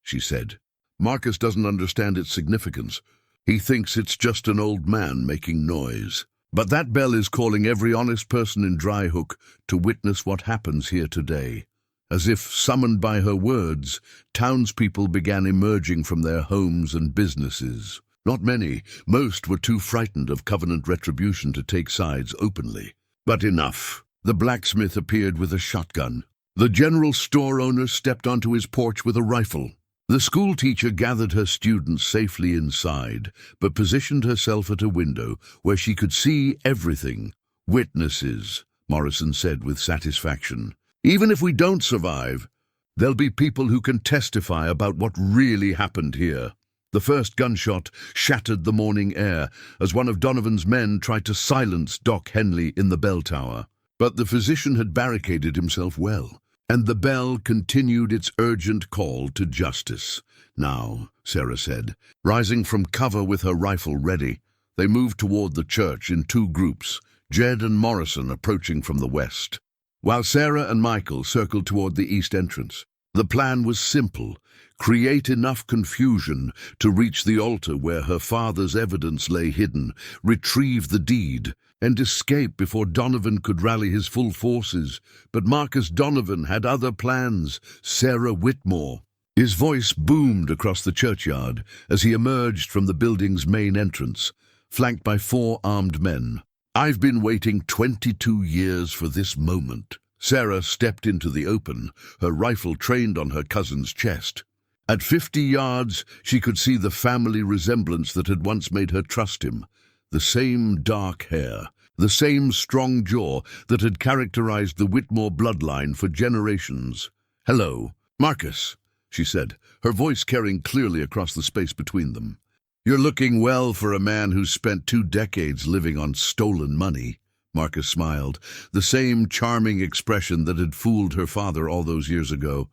she said. "Marcus doesn't understand its significance. He thinks it's just an old man making noise. But that bell is calling every honest person in Dryhook to witness what happens here today." As if summoned by her words, townspeople began emerging from their homes and businesses. Not many, most were too frightened of Covenant retribution to take sides openly. But enough. The blacksmith appeared with a shotgun. The general store owner stepped onto his porch with a rifle. The school teacher gathered her students safely inside, but positioned herself at a window where she could see everything. "Witnesses," Morrison said with satisfaction. "Even if we don't survive, there'll be people who can testify about what really happened here." The first gunshot shattered the morning air as one of Donovan's men tried to silence Doc Henley in the bell tower. But the physician had barricaded himself well, and the bell continued its urgent call to justice. "Now," Sarah said, rising from cover with her rifle ready. They moved toward the church in 2 groups, Jed and Morrison approaching from the west, while Sarah and Michael circled toward the east entrance. The plan was simple: create enough confusion to reach the altar where her father's evidence lay hidden, retrieve the deed, and escape before Donovan could rally his full forces. But Marcus Donovan had other plans. Sarah Whitmore. His voice boomed across the churchyard as he emerged from the building's main entrance, flanked by 4 armed men. "I've been waiting 22 years for this moment." Sarah stepped into the open, her rifle trained on her cousin's chest. At 50 yards, she could see the family resemblance that had once made her trust him. The same dark hair, the same strong jaw that had characterized the Whitmore bloodline for generations. "Hello, Marcus," she said, her voice carrying clearly across the space between them. "You're looking well for a man who's spent 2 decades living on stolen money." Marcus smiled, the same charming expression that had fooled her father all those years ago.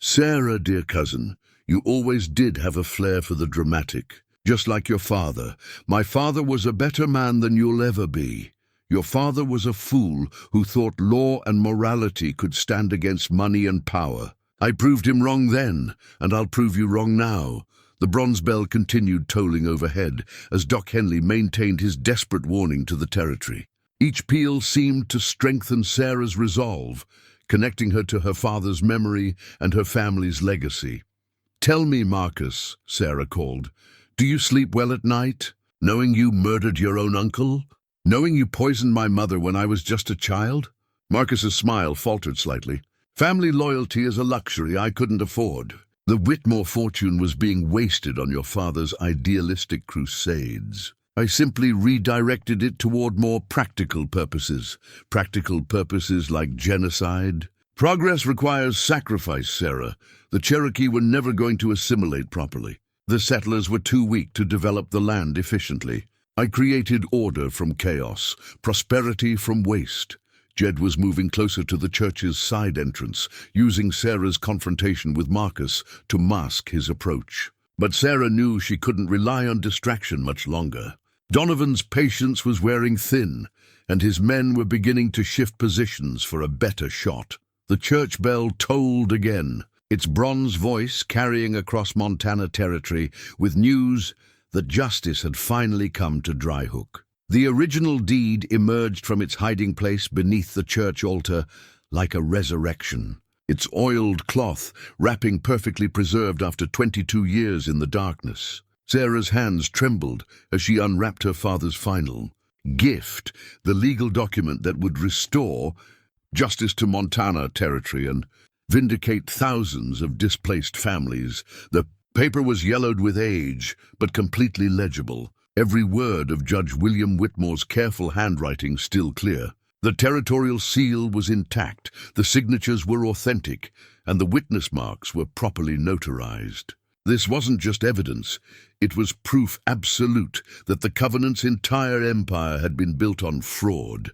"Sarah, dear cousin, you always did have a flair for the dramatic, just like your father. My father was a better man than you'll ever be. Your father was a fool who thought law and morality could stand against money and power. I proved him wrong then, and I'll prove you wrong now." The bronze bell continued tolling overhead as Doc Henley maintained his desperate warning to the territory. Each peal seemed to strengthen Sarah's resolve, connecting her to her father's memory and her family's legacy. "Tell me, Marcus," Sarah called, "do you sleep well at night, knowing you murdered your own uncle? Knowing you poisoned my mother when I was just a child?" Marcus's smile faltered slightly. "Family loyalty is a luxury I couldn't afford. The Whitmore fortune was being wasted on your father's idealistic crusades. I simply redirected it toward more practical purposes like genocide." "Progress requires sacrifice, Sarah. The Cherokee were never going to assimilate properly. The settlers were too weak to develop the land efficiently. I created order from chaos, prosperity from waste. Jed was moving closer to the church's side entrance, using Sarah's confrontation with Marcus to mask his approach. But Sarah knew she couldn't rely on distraction much longer. Donovan's patience was wearing thin, and his men were beginning to shift positions for a better shot. The church bell tolled again, its bronze voice carrying across Montana territory with news that justice had finally come to Dryhook. The original deed emerged from its hiding place beneath the church altar like a resurrection, its oiled cloth wrapping perfectly preserved after 22 years in the darkness. Sarah's hands trembled as she unwrapped her father's final gift, the legal document that would restore justice to Montana territory and vindicate thousands of displaced families. The paper was yellowed with age, but completely legible. Every word of Judge William Whitmore's careful handwriting still clear. The territorial seal was intact, the signatures were authentic, and the witness marks were properly notarized. This wasn't just evidence, it was proof absolute that the Covenant's entire empire had been built on fraud.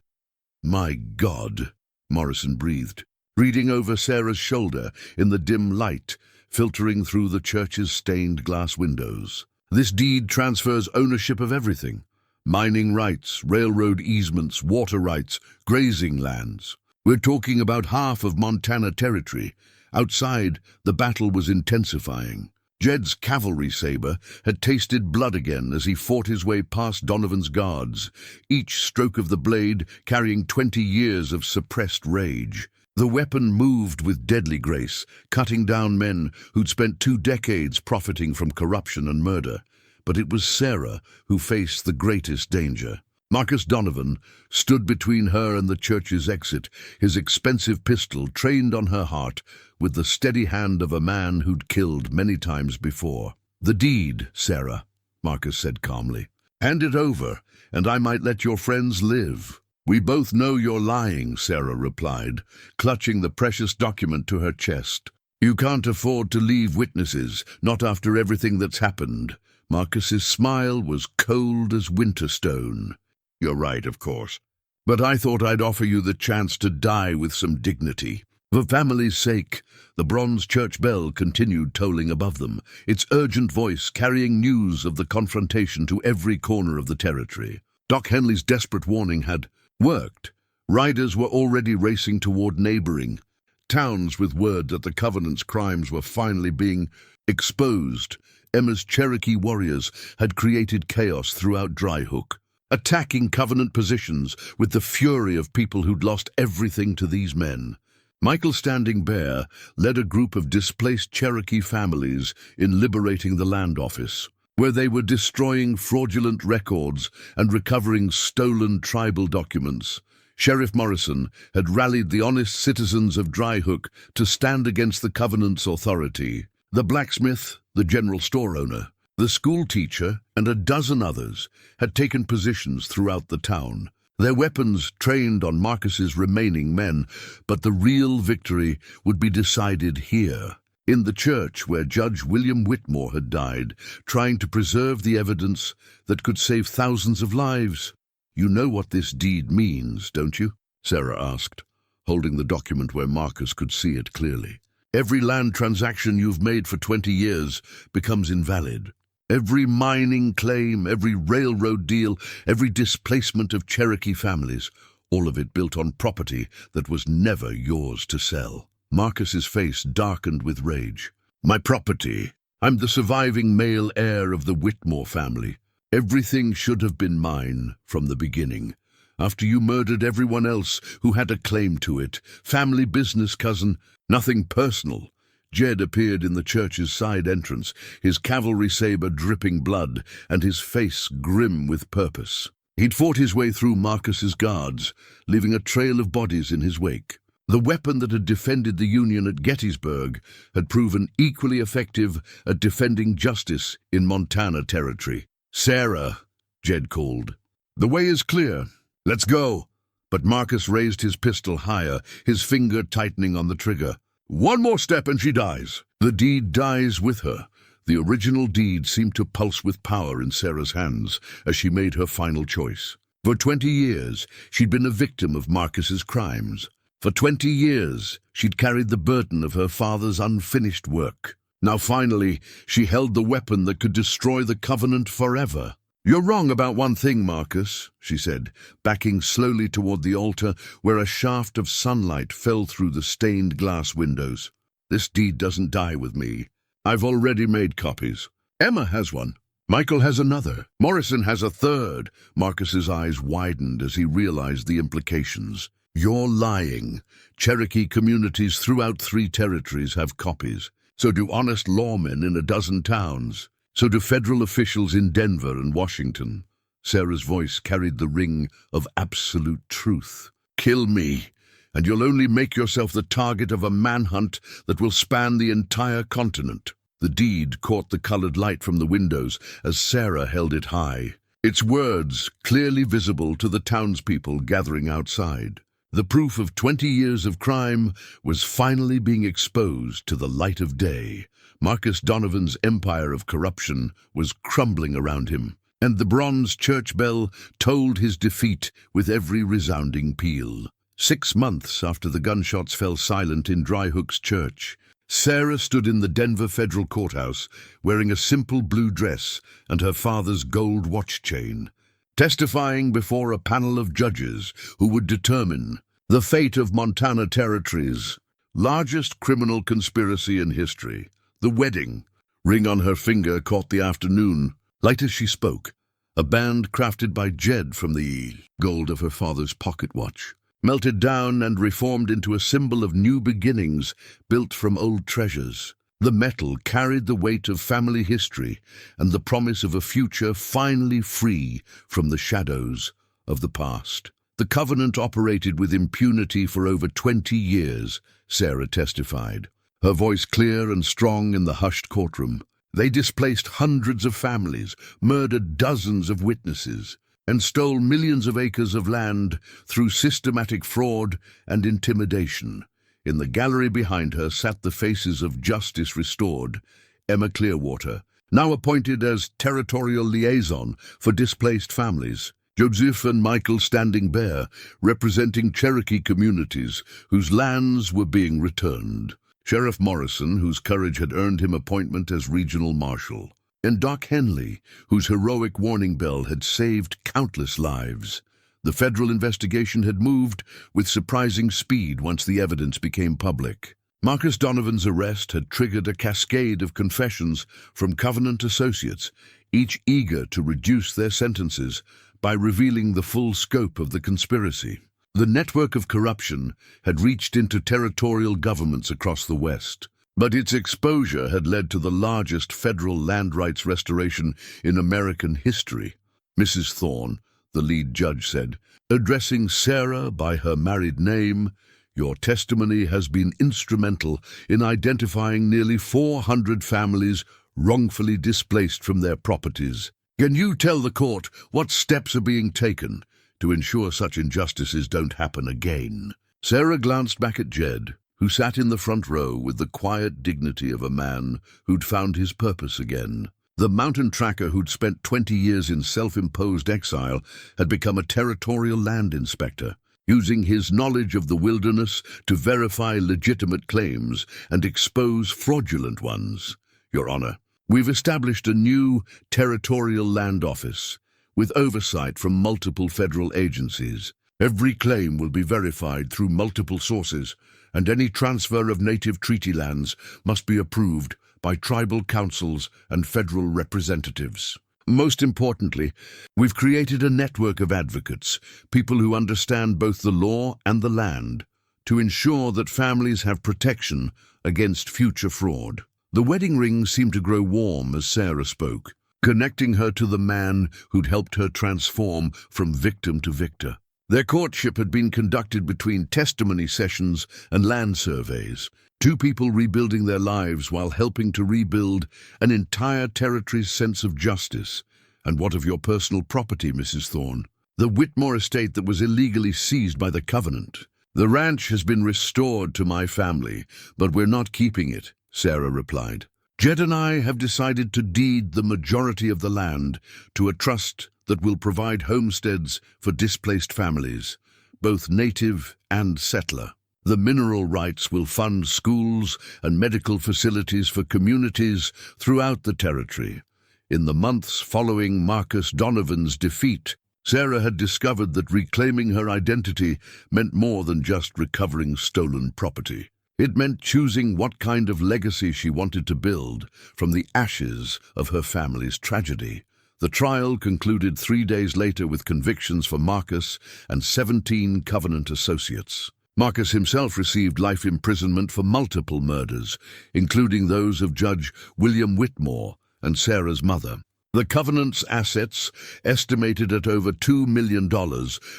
"My God," Morrison breathed, reading over Sarah's shoulder in the dim light filtering through the church's stained glass windows. "This deed transfers ownership of everything. Mining rights, railroad easements, water rights, grazing lands. We're talking about half of Montana territory. Outside, the battle was intensifying. Jed's cavalry saber had tasted blood again as he fought his way past Donovan's guards, each stroke of the blade carrying 20 years of suppressed rage. The weapon moved with deadly grace, cutting down men who'd spent 2 decades profiting from corruption and murder. But it was Sarah who faced the greatest danger. Marcus Donovan stood between her and the church's exit, his expensive pistol trained on her heart with the steady hand of a man who'd killed many times before. "The deed, Sarah," Marcus said calmly. "Hand it over, and I might let your friends live." "We both know you're lying," Sarah replied, clutching the precious document to her chest. "You can't afford to leave witnesses, not after everything that's happened." Marcus's smile was cold as winter stone. "You're right, of course. But I thought I'd offer you the chance to die with some dignity." For family's sake, the bronze church bell continued tolling above them, its urgent voice carrying news of the confrontation to every corner of the territory. Doc Henley's desperate warning had worked. Riders were already racing toward neighboring towns with word that the Covenant's crimes were finally being exposed. Emma's Cherokee warriors had created chaos throughout Dryhook, attacking Covenant positions with the fury of people who'd lost everything to these men. Michael Standing Bear led a group of displaced Cherokee families in liberating the land office, where they were destroying fraudulent records and recovering stolen tribal documents. Sheriff Morrison had rallied the honest citizens of Dryhook to stand against the Covenant's authority. The blacksmith, the general store owner, the school teacher, and a dozen others had taken positions throughout the town, their weapons trained on Marcus's remaining men, but the real victory would be decided here, in the church where Judge William Whitmore had died, trying to preserve the evidence that could save thousands of lives. "You know what this deed means, don't you?" Sarah asked, holding the document where Marcus could see it clearly. "Every land transaction you've made for 20 years becomes invalid. Every mining claim, every railroad deal, every displacement of Cherokee families, all of it built on property that was never yours to sell." Marcus's face darkened with rage. "My property. I'm the surviving male heir of the Whitmore family. Everything should have been mine from the beginning. After you murdered everyone else who had a claim to it, family business cousin, nothing personal." Jed appeared in the church's side entrance, his cavalry saber dripping blood and his face grim with purpose. He'd fought his way through Marcus's guards, leaving a trail of bodies in his wake. The weapon that had defended the Union at Gettysburg had proven equally effective at defending justice in Montana territory. "Sarah," Jed called. "The way is clear. Let's go." But Marcus raised his pistol higher, his finger tightening on the trigger. "One more step and she dies." "The deed dies with her." The original deed seemed to pulse with power in Sarah's hands as she made her final choice. For 20 years, she'd been a victim of Marcus's crimes. For 20 years, she'd carried the burden of her father's unfinished work. Now finally, she held the weapon that could destroy the covenant forever. "You're wrong about one thing, Marcus," she said, backing slowly toward the altar where a shaft of sunlight fell through the stained glass windows. "This deed doesn't die with me. I've already made copies. Emma has one. Michael has another. Morrison has a third." Marcus's eyes widened as he realized the implications. "You're lying. Cherokee communities throughout 3 territories have copies. So do honest lawmen in a dozen towns. So do federal officials in Denver and Washington." Sarah's voice carried the ring of absolute truth. "Kill me, and you'll only make yourself the target of a manhunt that will span the entire continent." The deed caught the colored light from the windows as Sarah held it high, its words clearly visible to the townspeople gathering outside. The proof of 20 years of crime was finally being exposed to the light of day. Marcus Donovan's empire of corruption was crumbling around him, and the bronze church bell tolled his defeat with every resounding peal. 6 months after the gunshots fell silent in Dryhook's church, Sarah stood in the Denver federal courthouse wearing a simple blue dress and her father's gold watch chain, testifying before a panel of judges who would determine the fate of Montana Territory's largest criminal conspiracy in history. The wedding ring on her finger caught the afternoon. Light as she spoke, a band crafted by Jed from the gold of her father's pocket watch melted down and reformed into a symbol of new beginnings built from old treasures. The metal carried the weight of family history and the promise of a future finally free from the shadows of the past. The covenant operated with impunity for over 20 years, Sarah testified, her voice clear and strong in the hushed courtroom. They displaced hundreds of families, murdered dozens of witnesses, and stole millions of acres of land through systematic fraud and intimidation. In the gallery behind her sat the faces of Justice Restored, Emma Clearwater, now appointed as territorial liaison for displaced families, Joseph and Michael Standing Bear, representing Cherokee communities whose lands were being returned, Sheriff Morrison, whose courage had earned him appointment as regional marshal, and Doc Henley, whose heroic warning bell had saved countless lives. The federal investigation had moved with surprising speed once the evidence became public. Marcus Donovan's arrest had triggered a cascade of confessions from Covenant associates, each eager to reduce their sentences by revealing the full scope of the conspiracy. The network of corruption had reached into territorial governments across the West, but its exposure had led to the largest federal land rights restoration in American history. Mrs. Thorn, the lead judge, said, addressing Sarah by her married name, "Your testimony has been instrumental in identifying nearly 400 families wrongfully displaced from their properties. Can you tell the court what steps are being taken to ensure such injustices don't happen again?" Sarah glanced back at Jed, who sat in the front row with the quiet dignity of a man who'd found his purpose again. The mountain tracker who'd spent 20 years in self-imposed exile had become a territorial land inspector, using his knowledge of the wilderness to verify legitimate claims and expose fraudulent ones. "Your Honor, we've established a new territorial land office with oversight from multiple federal agencies. Every claim will be verified through multiple sources, and any transfer of native treaty lands must be approved by tribal councils and federal representatives. Most importantly, we've created a network of advocates, people who understand both the law and the land, to ensure that families have protection against future fraud." The wedding ring seemed to grow warm as Sarah spoke, connecting her to the man who'd helped her transform from victim to victor. Their courtship had been conducted between testimony sessions and land surveys, two people rebuilding their lives while helping to rebuild an entire territory's sense of justice. "And what of your personal property, Mrs. Thorn?" "The Whitmore estate that was illegally seized by the Covenant. The ranch has been restored to my family, but we're not keeping it," Sarah replied. Jed and I have decided to deed the majority of the land to a trust that will provide homesteads for displaced families, both native and settler. The mineral rights will fund schools and medical facilities for communities throughout the territory. In the months following Marcus Donovan's defeat, Sarah had discovered that reclaiming her identity meant more than just recovering stolen property. It meant choosing what kind of legacy she wanted to build from the ashes of her family's tragedy. The trial concluded 3 days later with convictions for Marcus and 17 Covenant associates. Marcus himself received life imprisonment for multiple murders, including those of Judge William Whitmore and Sarah's mother. The Covenant's assets, estimated at over $2 million,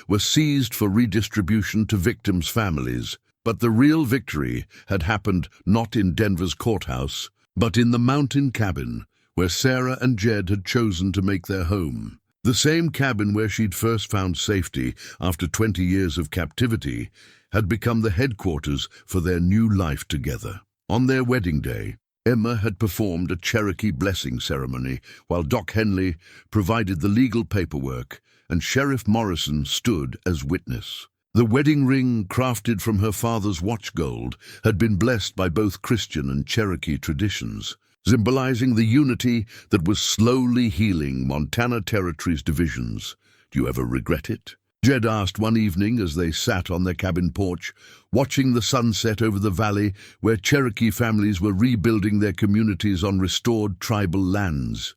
were seized for redistribution to victims' families. But the real victory had happened not in Denver's courthouse, but in the mountain cabin where Sarah and Jed had chosen to make their home. The same cabin where she'd first found safety after 20 years of captivity had become the headquarters for their new life together. On their wedding day, Emma had performed a Cherokee blessing ceremony, while Doc Henley provided the legal paperwork and Sheriff Morrison stood as witness. The wedding ring, crafted from her father's watch gold, had been blessed by both Christian and Cherokee traditions, symbolizing the unity that was slowly healing Montana Territory's divisions. "Do you ever regret it?" Jed asked one evening as they sat on their cabin porch, watching the sunset over the valley where Cherokee families were rebuilding their communities on restored tribal lands.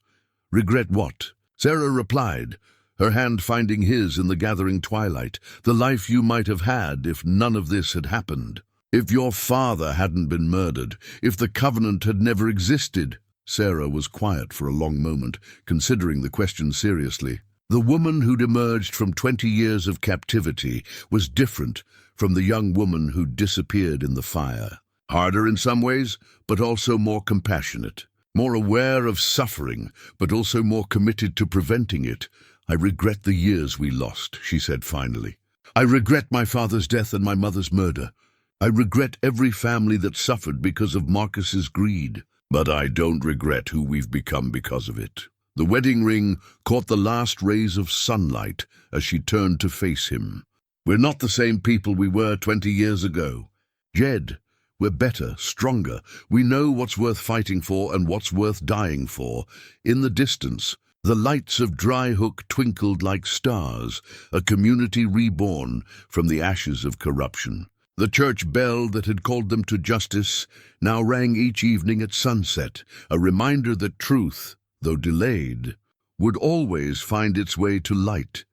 "Regret what?" Sarah replied, her hand finding his in the gathering twilight. "The life you might have had if none of this had happened. If your father hadn't been murdered, if the Covenant had never existed." Sarah was quiet for a long moment, considering the question seriously. The woman who'd emerged from 20 years of captivity was different from the young woman who'd disappeared in the fire. Harder in some ways, but also more compassionate. More aware of suffering, but also more committed to preventing it. "I regret the years we lost," she said finally. "I regret my father's death and my mother's murder. I regret every family that suffered because of Marcus's greed. But I don't regret who we've become because of it." The wedding ring caught the last rays of sunlight as she turned to face him. "We're not the same people we were 20 years ago. Jed, we're better, stronger. We know what's worth fighting for and what's worth dying for." In the distance, the lights of Dryhook twinkled like stars, a community reborn from the ashes of corruption. The church bell that had called them to justice now rang each evening at sunset, a reminder that truth, though delayed, would always find its way to light.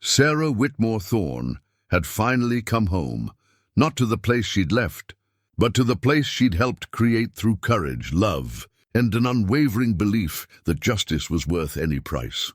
Sarah Whitmore Thorn had finally come home, not to the place she'd left, but to the place she'd helped create through courage, love, and an unwavering belief that justice was worth any price.